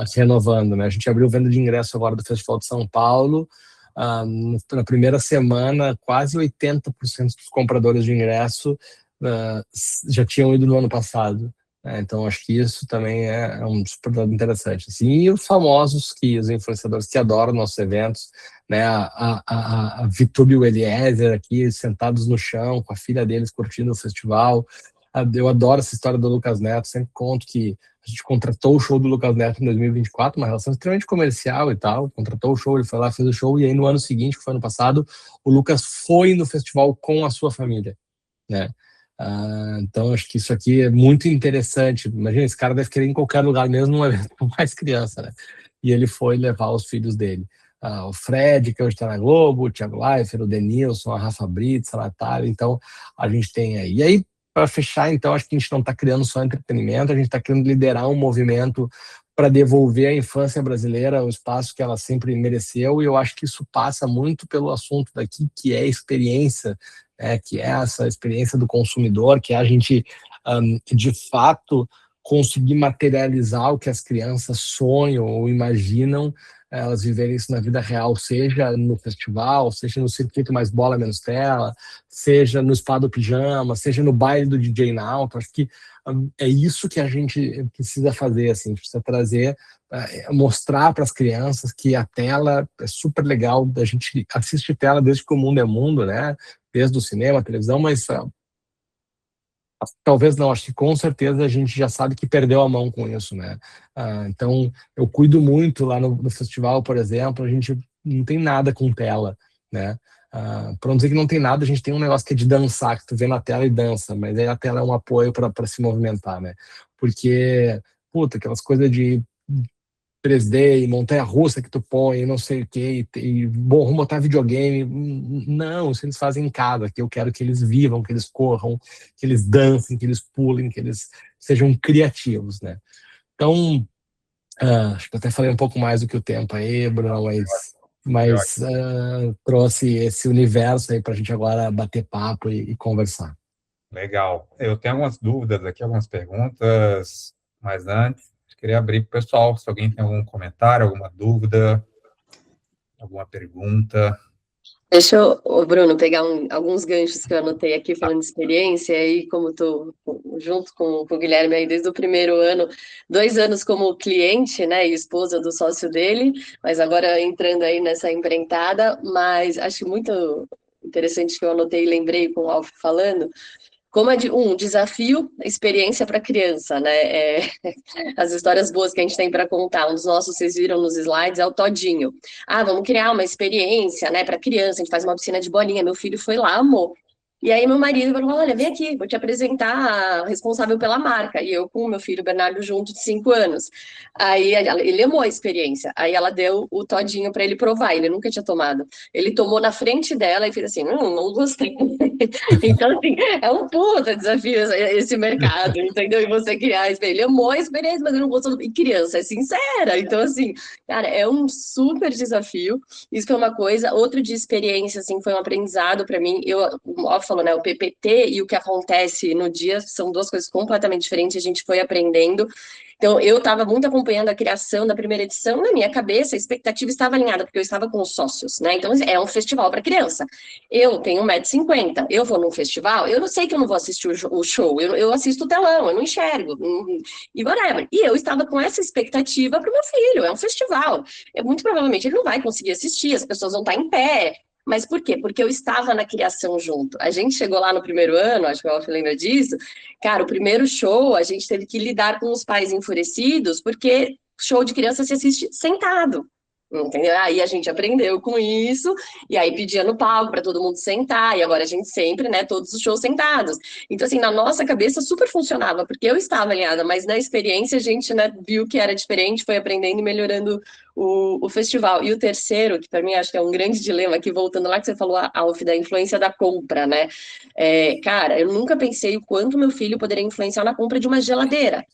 se renovando, né? A gente abriu venda de ingresso agora do Festival de São Paulo, na primeira semana, quase 80% dos compradores de ingresso já tinham ido no ano passado. Então, acho que isso também é um super dado interessante. Assim, e os famosos, os influenciadores que adoram nossos eventos, né? A Vitube e o Eliezer aqui, sentados no chão, com a filha deles curtindo o festival. Eu adoro essa história do Lucas Neto, sempre conto que a gente contratou o show do Lucas Neto em 2024, uma relação extremamente comercial e tal, contratou o show, ele foi lá, fez o show, e aí no ano seguinte, que foi ano passado, o Lucas foi no festival com a sua família, né? Então acho que isso aqui é muito interessante. Imagina, esse cara deve querer ir em qualquer lugar, mesmo num evento com mais criança, né? E ele foi levar os filhos dele. O Fred, que hoje está na Globo, o Thiago Leifert, o Denilson, a Rafa Brits, a Natália. Então a gente tem aí. E aí, para fechar, então, acho que a gente não está criando só entretenimento, a gente está querendo liderar um movimento para devolver à infância brasileira o espaço que ela sempre mereceu, e eu acho que isso passa muito pelo assunto daqui, que é experiência, que é essa experiência do consumidor, que é a gente, de fato, conseguir materializar o que as crianças sonham ou imaginam, elas viverem isso na vida real, seja no festival, seja no circuito Mais Bola Menos Tela, seja no Spa do Pijama, seja no baile do DJ Nauta. Acho que é isso que a gente precisa fazer, assim, a gente precisa trazer, mostrar para as crianças que a tela é super legal, a gente assiste tela desde que o mundo é mundo, né? Desde o cinema, a televisão, mas talvez não, acho que com certeza a gente já sabe que perdeu a mão com isso, né? Então, eu cuido muito lá no festival, por exemplo, a gente não tem nada com tela, né? Para não dizer que não tem nada, a gente tem um negócio que é de dançar, que tu vê na tela e dança, mas aí a tela é um apoio para se movimentar, né? Porque, puta, aquelas coisas de 3D, montanha-russa que tu põe, não sei o que, bom, vamos botar videogame. Não, isso eles fazem em casa, que eu quero que eles vivam, que eles corram, que eles dancem, que eles pulem, que eles sejam criativos, né? Então, acho que eu até falei um pouco mais do que o tempo aí, Bruno, mas trouxe esse universo aí pra gente agora bater papo e conversar. Legal. Eu tenho algumas dúvidas aqui, algumas perguntas, mas antes, eu queria abrir para o pessoal, se alguém tem algum comentário, alguma dúvida, alguma pergunta. Deixa eu, ô, Bruno, pegar alguns ganchos que eu anotei aqui falando de experiência, e aí como estou junto com o Guilherme aí desde o primeiro ano, 2 anos como cliente, né, e esposa do sócio dele, mas agora entrando aí nessa empreitada, mas acho muito interessante que eu anotei e lembrei com o Alf falando, como é desafio, experiência para criança, né? As histórias boas que a gente tem para contar. Um dos nossos, vocês viram nos slides, é o Todinho. Ah, vamos criar uma experiência, né, para criança. A gente faz uma piscina de bolinha. Meu filho foi lá, amou. E aí meu marido falou: olha, vem aqui, vou te apresentar a responsável pela marca. E eu com o meu filho Bernardo junto de 5 anos. Aí ele amou a experiência. Aí ela deu o Todinho para ele provar. Ele nunca tinha tomado. Ele tomou na frente dela e fez assim: não gostei. Então, assim, é um puta desafio esse mercado, entendeu? E você criar ele amou a experiência, mas ele não gostou. E criança é sincera. Então, assim, cara, é um super desafio. Isso foi uma coisa. Outro de experiência, assim, foi um aprendizado para mim. O falou, né? O PPT e o que acontece no dia são duas coisas completamente diferentes. A gente foi aprendendo. Então, eu estava muito acompanhando a criação da primeira edição, na minha cabeça, a expectativa estava alinhada, porque eu estava com os sócios, né? Então, é um festival para criança. Eu tenho 1,50 m, eu vou num festival, eu não sei que eu não vou assistir o show, eu assisto o telão, eu não enxergo, e whatever. E eu estava com essa expectativa para o meu filho, é um festival. Muito provavelmente ele não vai conseguir assistir, as pessoas vão estar em pé. Mas por quê? Porque eu estava na criação junto. A gente chegou lá no primeiro ano, acho que o Alf lembra disso. Cara, o primeiro show, a gente teve que lidar com os pais enfurecidos, porque show de criança se assiste sentado. Entendeu? Aí a gente aprendeu com isso, e aí pedia no palco para todo mundo sentar, e agora a gente sempre, né, todos os shows sentados. Então, assim, na nossa cabeça super funcionava, porque eu estava alinhada, mas na experiência a gente, né, viu que era diferente, foi aprendendo e melhorando o festival. E o terceiro, que para mim acho que é um grande dilema, aqui voltando lá que você falou, Alf, da influência da compra, né? Cara, eu nunca pensei o quanto meu filho poderia influenciar na compra de uma geladeira.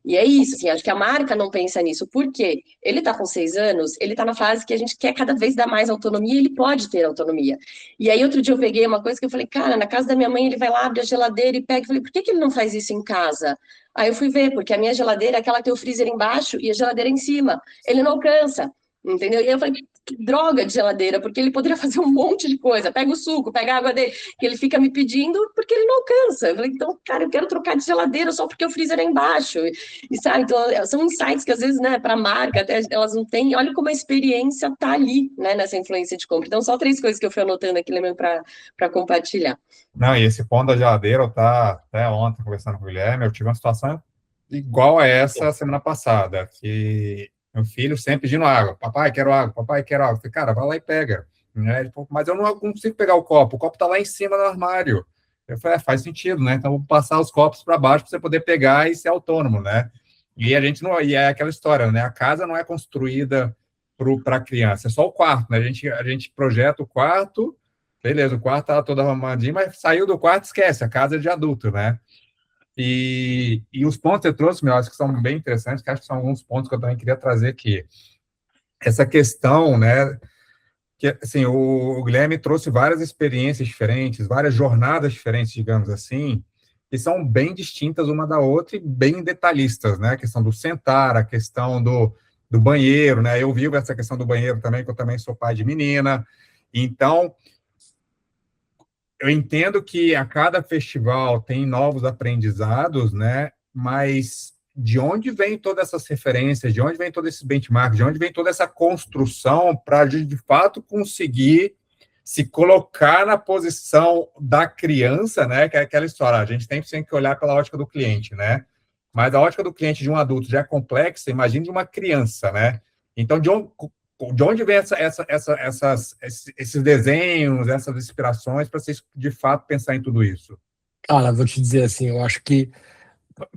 E é isso, assim, acho que a marca não pensa nisso. Por quê? Ele está com 6 anos, ele está na fase que a gente quer cada vez dar mais autonomia, e ele pode ter autonomia. E aí, outro dia eu peguei uma coisa que eu falei, cara, na casa da minha mãe ele vai lá, abre a geladeira e pega. Eu falei, por que ele não faz isso em casa? Aí eu fui ver, porque a minha geladeira é aquela que tem o freezer embaixo e a geladeira em cima. Ele não alcança, entendeu? E aí eu falei, que droga de geladeira, porque ele poderia fazer um monte de coisa. Pega o suco, pega a água dele, que ele fica me pedindo porque ele não alcança. Eu falei, então, cara, eu quero trocar de geladeira só porque o freezer é embaixo. E sabe, então, são insights que às vezes, né, para a marca, até elas não têm. Olha como a experiência está ali, né, nessa influência de compra. Então, só 3 coisas que eu fui anotando aqui, lembrando para compartilhar. Não, e esse ponto da geladeira, eu estava até ontem conversando com o Guilherme, eu tive uma situação igual a essa semana passada, que meu filho sempre pedindo água. Papai, quero água. Papai, quero água. Eu falei, cara, vai lá e pega. Né? Ele falou, mas eu não consigo pegar o copo está lá em cima do armário. Eu falei, faz sentido, né? Então, vou passar os copos para baixo para você poder pegar e ser autônomo, né? E a gente não... E é aquela história, né? A casa não é construída para a criança, é só o quarto, né? A gente projeta o quarto, beleza, o quarto tá todo arrumadinho, mas saiu do quarto, esquece, a casa é de adulto, né? E os pontos que eu trouxe, meu, acho que são bem interessantes, que acho que são alguns pontos que eu também queria trazer aqui. Essa questão, né, que, assim, o Guilherme trouxe várias experiências diferentes, várias jornadas diferentes, digamos assim, que são bem distintas uma da outra e bem detalhistas, né, a questão do sentar, a questão do banheiro, né, eu vivo essa questão do banheiro também, que eu também sou pai de menina, então... Eu entendo que a cada festival tem novos aprendizados, né? Mas de onde vem todas essas referências, de onde vem todo esse benchmark, de onde vem toda essa construção para a gente, de fato, conseguir se colocar na posição da criança, né? Que é aquela história, a gente tem que olhar pela ótica do cliente, né? Mas a ótica do cliente de um adulto já é complexa, imagine de uma criança, né? Então, de onde vem esses desenhos, essas inspirações para vocês, de fato, pensar em tudo isso? Cara, vou te dizer assim, eu acho que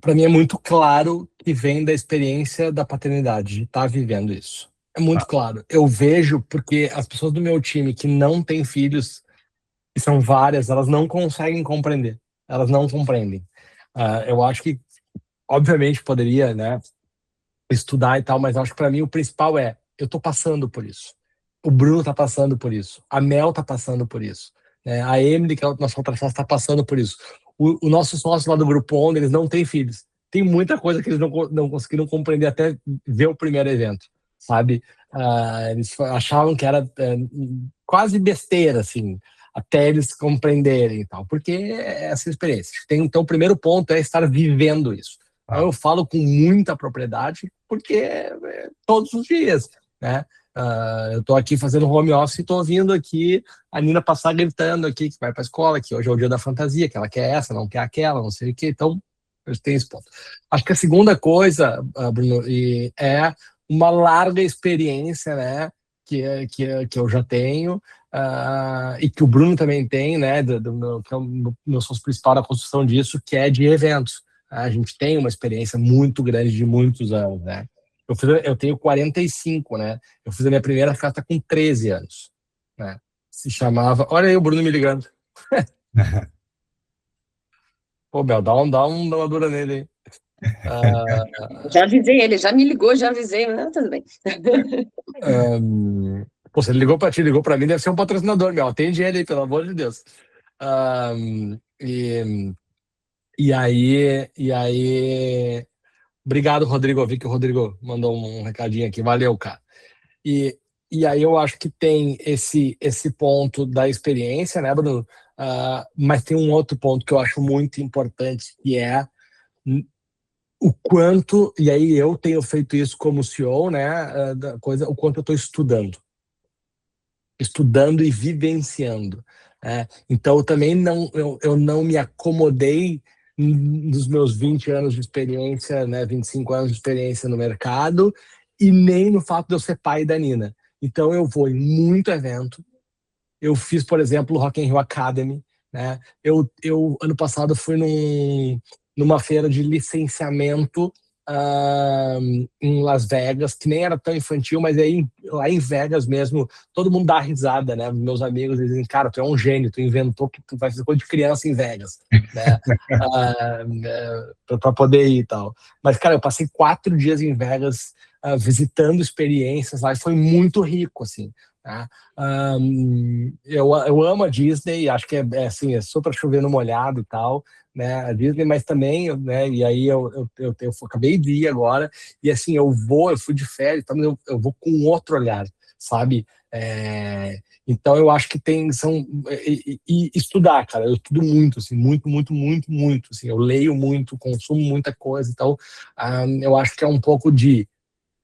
para mim é muito claro que vem da experiência da paternidade, de estar vivendo isso. É muito claro. Eu vejo porque as pessoas do meu time que não têm filhos, e são várias, elas não conseguem compreender. Elas não compreendem. Eu acho que, obviamente, poderia, né, estudar e tal, mas eu acho que para mim o principal é, eu tô passando por isso. O Bruno tá passando por isso. A Mel tá passando por isso. A Emily, que é a nossa outra sócia, tá passando por isso. o nosso sócio lá do Grupo ON, eles não têm filhos. Tem muita coisa que eles não conseguiram compreender até ver o primeiro evento, sabe? Eles achavam que era quase besteira, assim, até eles compreenderem e tal, porque é essa experiência. Então, o primeiro ponto é estar vivendo isso. Então, eu falo com muita propriedade, porque todos os dias, né? Eu estou aqui fazendo home office e estou ouvindo aqui a Nina passar gritando aqui que vai para a escola, que hoje é o dia da fantasia, que ela quer essa, não quer aquela, não sei o quê. Então, eu tenho esse ponto. Acho que a segunda coisa, Bruno, é uma larga experiência, né, que eu já tenho, e que o Bruno também tem, né, que é o meu sócio principal na construção disso, que é de eventos. A gente tem uma experiência muito grande de muitos anos, né? Eu tenho 45, né? Eu fiz a minha primeira festa com 13 anos, né? Se chamava... Olha aí o Bruno me ligando. Pô, Bel, dá uma dura nele aí. Já avisei ele, já me ligou, já avisei, mas tudo bem. Pô, se ele ligou pra mim, deve ser um patrocinador, meu. Atende ele aí, pelo amor de Deus. E aí... Obrigado, Rodrigo. Eu vi que o Rodrigo mandou um recadinho aqui. Valeu, cara. E aí eu acho que tem esse ponto da experiência, né, Bruno? Mas tem um outro ponto que eu acho muito importante, que é o quanto, e aí eu tenho feito isso como CEO, né, o quanto eu estou estudando e vivenciando. Então, eu também eu não me acomodei nos meus 20 anos de experiência, né, 25 anos de experiência no mercado, e nem no fato de eu ser pai da Nina. Então, eu vou em muito evento. Eu fiz, por exemplo, o Rock in Rio Academy, né? Eu ano passado fui numa feira de licenciamento em Las Vegas, que nem era tão infantil, mas aí lá em Vegas mesmo, todo mundo dá risada, né? Meus amigos dizem, cara, tu é um gênio, tu inventou que tu vai fazer coisa de criança em Vegas, né? Para poder ir e tal. Mas, cara, eu passei 4 dias em Vegas visitando experiências lá e foi muito rico, assim. Tá? Eu amo a Disney, acho que assim, é super chover no molhado e tal, né, a Disney, mas também, né, e aí eu acabei de ir agora, e assim, eu fui de férias, então eu vou com outro olhar, sabe? Então eu acho que e estudar, cara, eu estudo muito, assim, muito, muito, muito, muito, assim, eu leio muito, consumo muita coisa, então eu acho que é um pouco de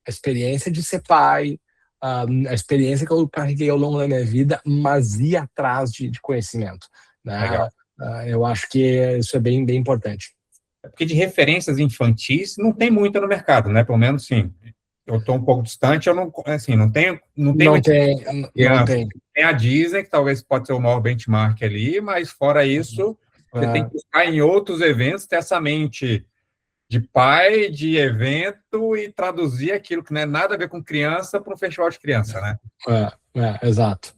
a experiência de ser pai, a experiência que eu carreguei ao longo da minha vida, mas ir atrás de conhecimento, né? Legal. Eu acho que isso é bem, bem importante. Porque de referências infantis não tem muita no mercado, né? Pelo menos, sim. Eu estou um pouco distante, eu não, assim, não tenho Não tem. Tem a Disney, que talvez pode ser o maior benchmark ali, mas fora isso, você tem que buscar em outros eventos ter essa mente de pai, de evento e traduzir aquilo que não é nada a ver com criança para um festival de criança, né? Exato.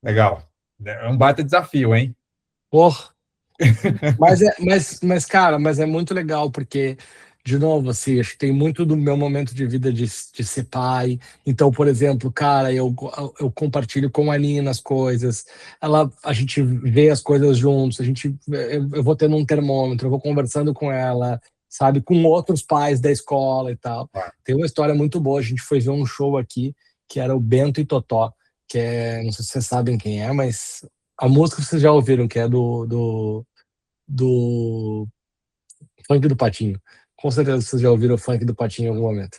Legal. É um baita desafio, hein? Porra. Cara, é muito legal, porque, de novo, assim, acho que tem muito do meu momento de vida de ser pai. Então, por exemplo, cara, eu compartilho com a Nina as coisas, a gente vê as coisas juntos, eu vou tendo um termômetro, eu vou conversando com ela, sabe, com outros pais da escola e tal. Tem uma história muito boa, a gente foi ver um show aqui, que era o Bento e Totó, que não sei se vocês sabem quem é, mas a música vocês já ouviram, que é do Funk do Patinho. Com certeza vocês já ouviram o Funk do Patinho em algum momento.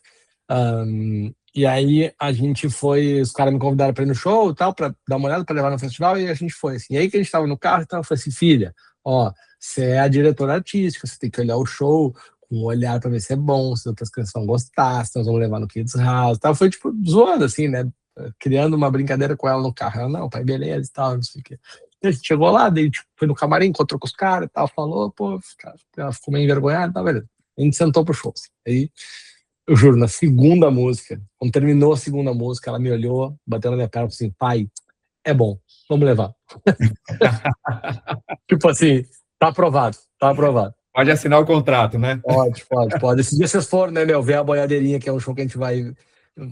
E aí a gente foi, os caras me convidaram para ir no show e tal, para dar uma olhada, para levar no festival, e a gente foi assim. E aí que a gente estava no carro, então eu falei assim, filha, ó, você é a diretora artística, você tem que olhar o show com um olhar para ver se é bom, se outras crianças vão gostar, se nós vamos levar no Kids House e tal. Foi tipo zoando assim, né? Criando uma brincadeira com ela no carro. Ela, não, pai, beleza e tal, não sei o quê. A gente chegou lá, daí tipo, foi no camarim, encontrou com os caras e tal, falou, pô, ela ficou meio envergonhada e tal, beleza. A gente sentou pro show. Assim. Aí, eu juro, na segunda música, quando terminou a segunda música, ela me olhou, bateu na minha perna e falou assim, pai, é bom, vamos levar. Tipo assim, tá aprovado. Pode assinar o contrato, né? Pode. Esses dias vocês foram, né, ver a Boiadeirinha, que é um show que a gente vai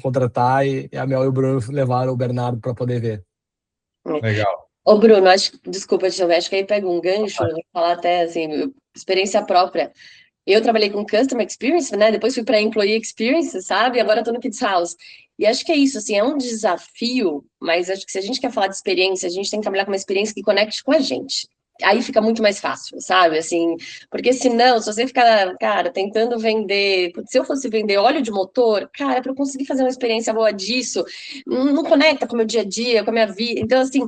contratar, e a Mel e o Bruno levaram o Bernardo para poder ver. Legal. Ô, Bruno, desculpa te interromper, acho que aí pega um gancho, eu vou falar até, assim, experiência própria. Eu trabalhei com Customer Experience, né? Depois fui para Employee Experience, sabe? Agora estou no Kids House. E acho que é isso, assim, é um desafio, mas acho que se a gente quer falar de experiência, a gente tem que trabalhar com uma experiência que conecte com a gente. Aí fica muito mais fácil, sabe? Assim, porque senão, se você ficar, cara, tentando vender, se eu fosse vender óleo de motor, cara, para eu conseguir fazer uma experiência boa disso, não conecta com o meu dia a dia, com a minha vida. Então, assim,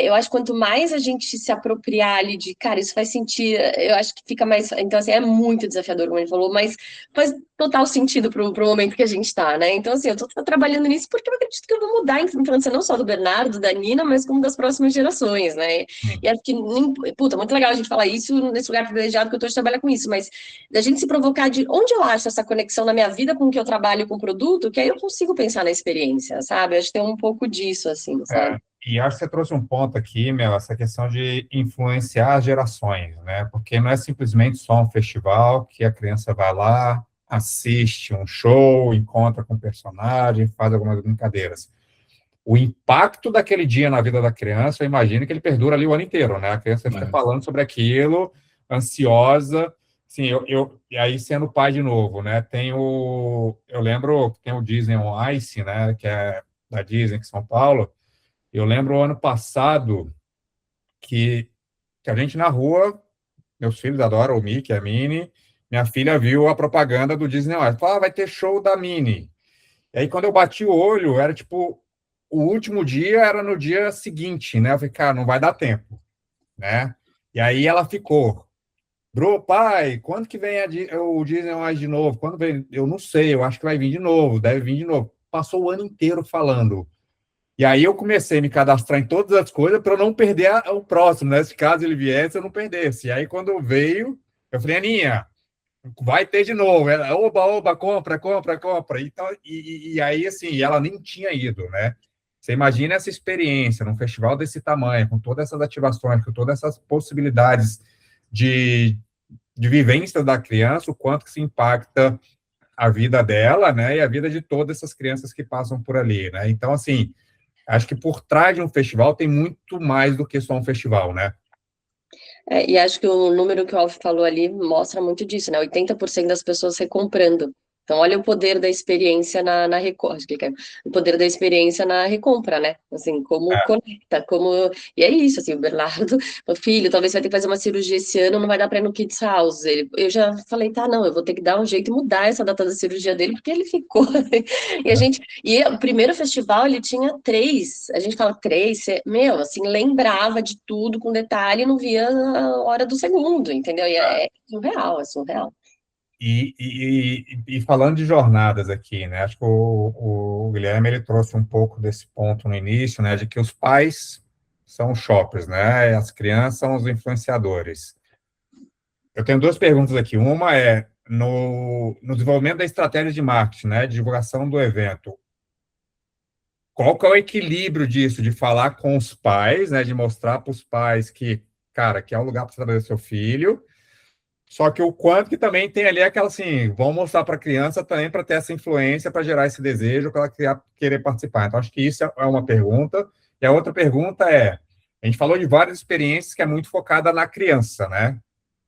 eu acho que quanto mais a gente se apropriar ali de, cara, isso faz sentido, eu acho que fica mais. Então, assim, é muito desafiador, como ele falou, mas faz total sentido pro momento que a gente está, né? Então, assim, eu tô trabalhando nisso porque eu acredito que eu vou mudar a infância não só do Bernardo, da Nina, mas como das próximas gerações, né? E acho que, puta, muito legal a gente falar isso nesse lugar privilegiado que eu tô de trabalhar com isso, mas da gente se provocar de onde eu acho essa conexão na minha vida com o que eu trabalho com o produto, que aí eu consigo pensar na experiência, sabe? Eu acho que tem um pouco disso, assim, sabe? E acho que você trouxe um ponto aqui, Mel, essa questão de influenciar as gerações, né? Porque não é simplesmente só um festival que a criança vai lá, assiste um show, encontra com o personagem, faz algumas brincadeiras. O impacto daquele dia na vida da criança, eu imagino que ele perdura ali o ano inteiro, né? A criança fica falando sobre aquilo, ansiosa. Sim, e aí sendo pai de novo, né? Eu lembro que tem o Disney on Ice, né? Que é da Disney, em São Paulo. Eu lembro o ano passado que a gente na rua, meus filhos adoram o Mickey, a Minnie, minha filha viu a propaganda do Disney on Ice. Falou, vai ter show da Minnie. E aí, quando eu bati o olho, era tipo, o último dia era no dia seguinte, né? Eu falei, cara, não vai dar tempo, né? E aí ela ficou, bro, pai, quando que vem o Disney on Ice de novo? Quando vem? Eu não sei, eu acho que vai vir de novo, deve vir de novo. Passou o ano inteiro falando. E aí eu comecei a me cadastrar em todas as coisas para eu não perder o próximo, né? Se caso ele viesse, eu não perdesse. E aí, quando veio, eu falei, Aninha, vai ter de novo. Ela, oba, oba, compra, compra, compra. Então, e aí, assim, ela nem tinha ido, né? Você imagina essa experiência num festival desse tamanho, com todas essas ativações, com todas essas possibilidades de, de vivência da criança, o quanto que se impacta a vida dela, né? E a vida de todas essas crianças que passam por ali, né? Então, assim, acho que por trás de um festival tem muito mais do que só um festival, né? E acho que o número que o Alf falou ali mostra muito disso, né? 80% das pessoas recomprando. Então, olha o poder da experiência na recompra. O poder da experiência na recompra, né? Assim, como conecta, como. E é isso, assim, o Bernardo, meu filho, talvez você vai ter que fazer uma cirurgia esse ano, não vai dar para ir no Kids House. Eu já falei, tá, não, eu vou ter que dar um jeito e mudar essa data da cirurgia dele, porque ele ficou. E o primeiro festival, ele tinha 3. A gente fala 3, meu, assim, lembrava de tudo com detalhe e não via a hora do segundo, entendeu? E é surreal, é surreal. E falando de jornadas aqui, né? Acho que o Guilherme ele trouxe um pouco desse ponto no início, né? De que os pais são os shoppers, né? As crianças são os influenciadores. Eu tenho 2 perguntas aqui. Uma é no desenvolvimento da estratégia de marketing, né? De divulgação do evento. Qual que é o equilíbrio disso, de falar com os pais, né? De mostrar para os pais que, cara, que é um lugar para você trazer seu filho. Só que o quanto que também tem ali aquela assim, vamos mostrar para a criança também para ter essa influência, para gerar esse desejo, para ela querer participar. Então, acho que isso é uma pergunta. E a outra pergunta é, a gente falou de várias experiências que é muito focada na criança, né?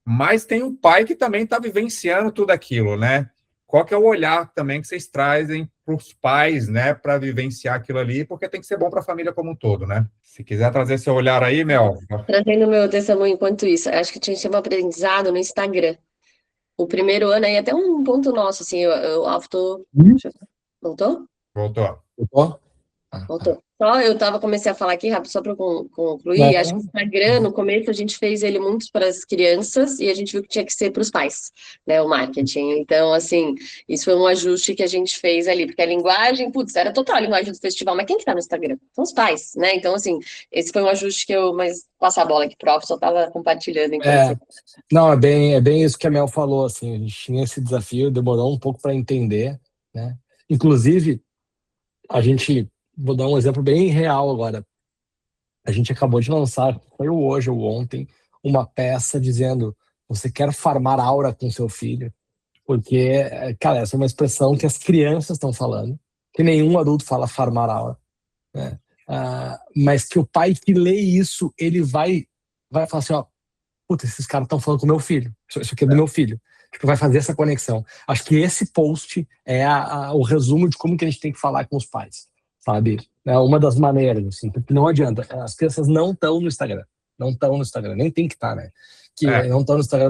Mas tem o pai que também está vivenciando tudo aquilo, né? Qual que é o olhar também que vocês trazem para os pais, né, para vivenciar aquilo ali, porque tem que ser bom para a família como um todo, né? Se quiser trazer seu olhar aí, Mel. Trazendo meu testemunho enquanto isso, acho que tinha um aprendizado no Instagram. O primeiro ano aí, até um ponto nosso, assim, eu auto... Voltou? Voltou. Voltou. Só eu comecei a falar aqui rápido, só para concluir. Acho que o Instagram, no começo, a gente fez ele muito para as crianças e a gente viu que tinha que ser para os pais, né? O marketing. Então, assim, isso foi um ajuste que a gente fez ali, porque a linguagem, putz, era total a linguagem do festival, mas quem que tá no Instagram? São os pais, né? Então, assim, esse foi um ajuste que mas passar a bola aqui, prof, só estava compartilhando. Não, é bem isso que a Mel falou, assim, a gente tinha esse desafio, demorou um pouco para entender, né? Inclusive, vou dar um exemplo bem real agora. A gente acabou de lançar, foi hoje ou ontem, uma peça dizendo: você quer farmar aura com seu filho? Porque, cara, essa é uma expressão que as crianças estão falando, que nenhum adulto fala farmar aura, né? mas que o pai que lê isso, ele vai falar assim, ó, puta, esses caras estão falando com o meu filho, isso aqui é do meu filho. Tipo, vai fazer essa conexão. Acho que esse post é o resumo de como que a gente tem que falar com os pais, sabe? É uma das maneiras, assim, porque não adianta. As crianças não estão no Instagram. Não estão no Instagram, nem tem que estar, né? Que não estão no Instagram,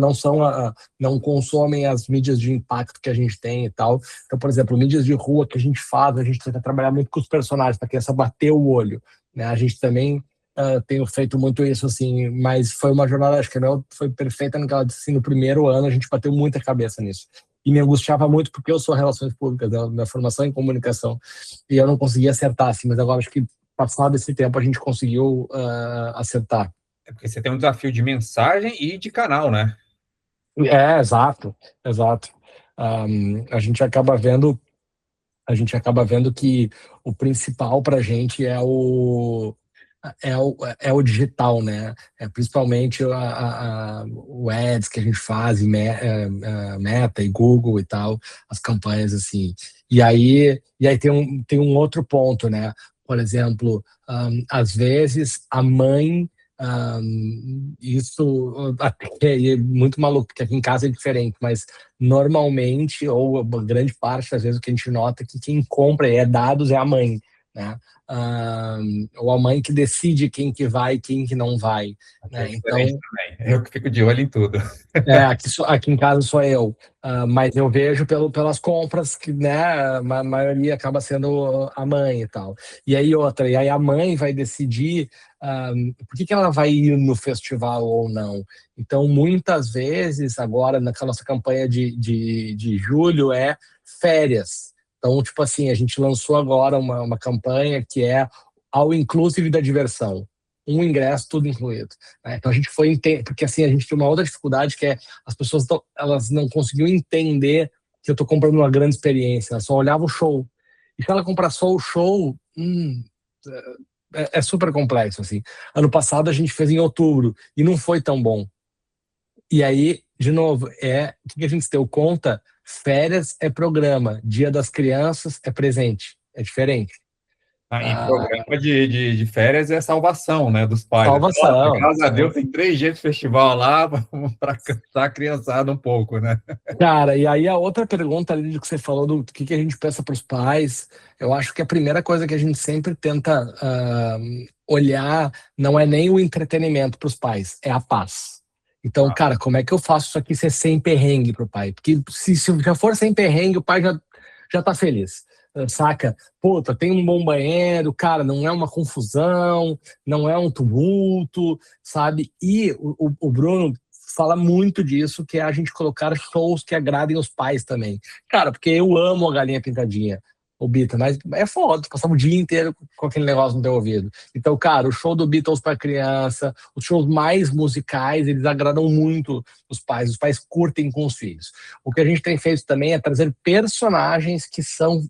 não consomem as mídias de impacto que a gente tem e tal. Então, por exemplo, mídias de rua que a gente faz, a gente tenta trabalhar muito com os personagens, para a criança bater o olho, né? A gente também tenho feito muito isso, assim, mas foi uma jornada, acho que foi perfeita no que ela disse, assim, no primeiro ano a gente bateu muita cabeça nisso. E me angustiava muito porque eu sou relações públicas, né? Minha formação em comunicação, e eu não conseguia acertar, assim, mas agora acho que passado esse tempo a gente conseguiu acertar. É porque você tem um desafio de mensagem e de canal, né? Exato. A gente acaba vendo que o principal para a gente é o digital, né? Principalmente o ads que a gente faz, Meta e Google e tal, as campanhas assim. E aí tem um outro ponto, né? Por exemplo, às vezes a mãe, isso até é muito maluco, porque aqui em casa é diferente, mas normalmente, ou grande parte das vezes, o que a gente nota é que quem compra dados é a mãe, né? Ou a mãe que decide quem que vai e quem que não vai, né? Então, eu que fico de olho em tudo. aqui em casa sou eu, mas eu vejo pelas compras que, né, a maioria acaba sendo a mãe e tal. E aí a mãe vai decidir por que ela vai ir no festival ou não. Então, muitas vezes, agora, naquela nossa campanha de julho, é férias. Então, tipo assim, a gente lançou agora uma campanha que é All Inclusive da diversão. Um ingresso, tudo incluído, né? Então a gente foi porque assim a gente tem uma outra dificuldade que é as pessoas elas não conseguiam entender que eu estou comprando uma grande experiência, elas só olhavam o show. E se ela comprar só o show, é super complexo assim. Ano passado a gente fez em outubro e não foi tão bom. E aí, de novo, o que a gente se deu conta? Férias é programa, Dia das Crianças é presente, é diferente. Em programa de férias é salvação, né, dos pais. Salvação. Graças a Deus tem 3 dias de festival lá para cantar a criançada um pouco, né? Cara, e aí a outra pergunta ali do que você falou, do que a gente pensa para os pais, eu acho que a primeira coisa que a gente sempre tenta olhar não é nem o entretenimento para os pais, é a paz. Então, cara, como é que eu faço isso aqui ser sem perrengue para o pai? Porque se já for sem perrengue, o pai já tá feliz. Saca? Puta, tem um bom banheiro, cara, não é uma confusão, não é um tumulto, sabe? E o Bruno fala muito disso, que é a gente colocar shows que agradem os pais também. Cara, porque eu amo a Galinha Pintadinha, o Bita, mas é foda, passamos o dia inteiro com aquele negócio no teu ouvido. Então, cara, o show do Beatles para criança, os shows mais musicais, eles agradam muito os pais curtem com os filhos. O que a gente tem feito também é trazer personagens que são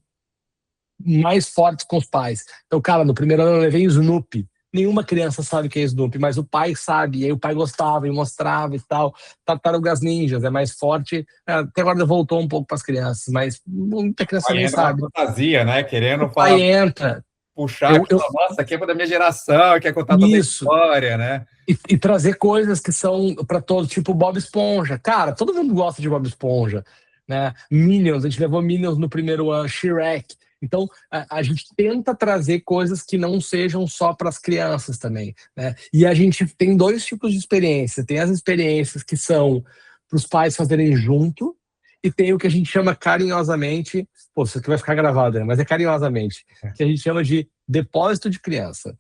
mais fortes com os pais. Então, cara, no primeiro ano eu levei o Snoopy. Nenhuma criança sabe o que é Snoopy, mas o pai sabe, e aí o pai gostava e mostrava e tal. Tartarugas Ninjas é mais forte, até agora voltou um pouco para as crianças, mas muita criança nem sabe. Fantasia, né? Querendo falar, aí entra. Puxar, nossa, aqui é da minha geração, quer contar toda a história, né? E trazer coisas que são para todo, tipo Bob Esponja. Cara, todo mundo gosta de Bob Esponja, né? Minions, a gente levou Minions no primeiro ano, Shrek. Então, a gente tenta trazer coisas que não sejam só para as crianças também, né? E a gente tem 2 tipos de experiência. Tem as experiências que são para os pais fazerem junto, e tem o que a gente chama carinhosamente, isso aqui vai ficar gravado, né? Mas é carinhosamente, que a gente chama de depósito de criança,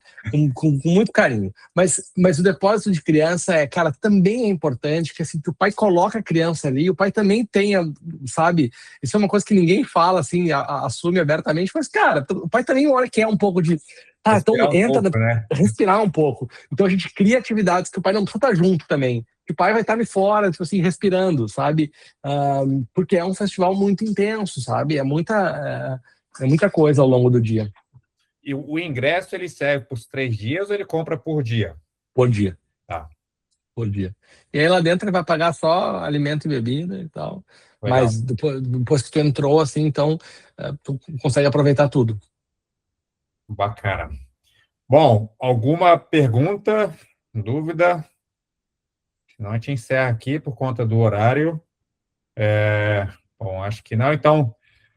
com muito carinho. Mas o depósito de criança cara, também é importante que, assim, que o pai coloca a criança ali, o pai também tenha, sabe? Isso é uma coisa que ninguém fala, assim, assume abertamente, mas, cara, o pai também olha que é um pouco de... então entra, respirar um pouco. Então a gente cria atividades que o pai não precisa estar junto também. Que o pai vai estar ali fora, tipo assim, respirando, sabe? Porque é um festival muito intenso, sabe? É muita coisa ao longo do dia. E o ingresso, ele serve por 3 dias ou ele compra por dia? Por dia. Tá. Por dia. E aí lá dentro ele vai pagar só alimento e bebida e tal. Legal. Mas depois que tu entrou, assim, então, tu consegue aproveitar tudo. Bacana. Bom, alguma pergunta, dúvida? Senão a gente encerra aqui por conta do horário. Bom, acho que não. Então,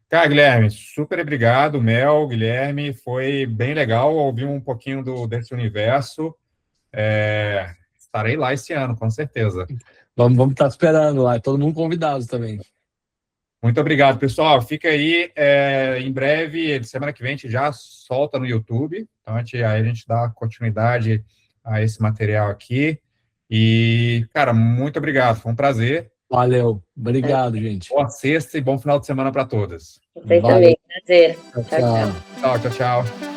cara, Guilherme, super obrigado, Mel, Guilherme, foi bem legal ouvir um pouquinho desse universo. Estarei lá esse ano, com certeza. Vamos estar esperando lá, todo mundo convidado também. Muito obrigado, pessoal. Fica aí, em breve, semana que vem a gente já solta no YouTube, então aí a gente dá continuidade a esse material aqui. E, cara, muito obrigado, foi um prazer. Valeu, obrigado, gente. Boa sexta e bom final de semana para todas. Vocês também, prazer. Tchau, Tchau, tchau. tchau. Tchau, tchau, tchau.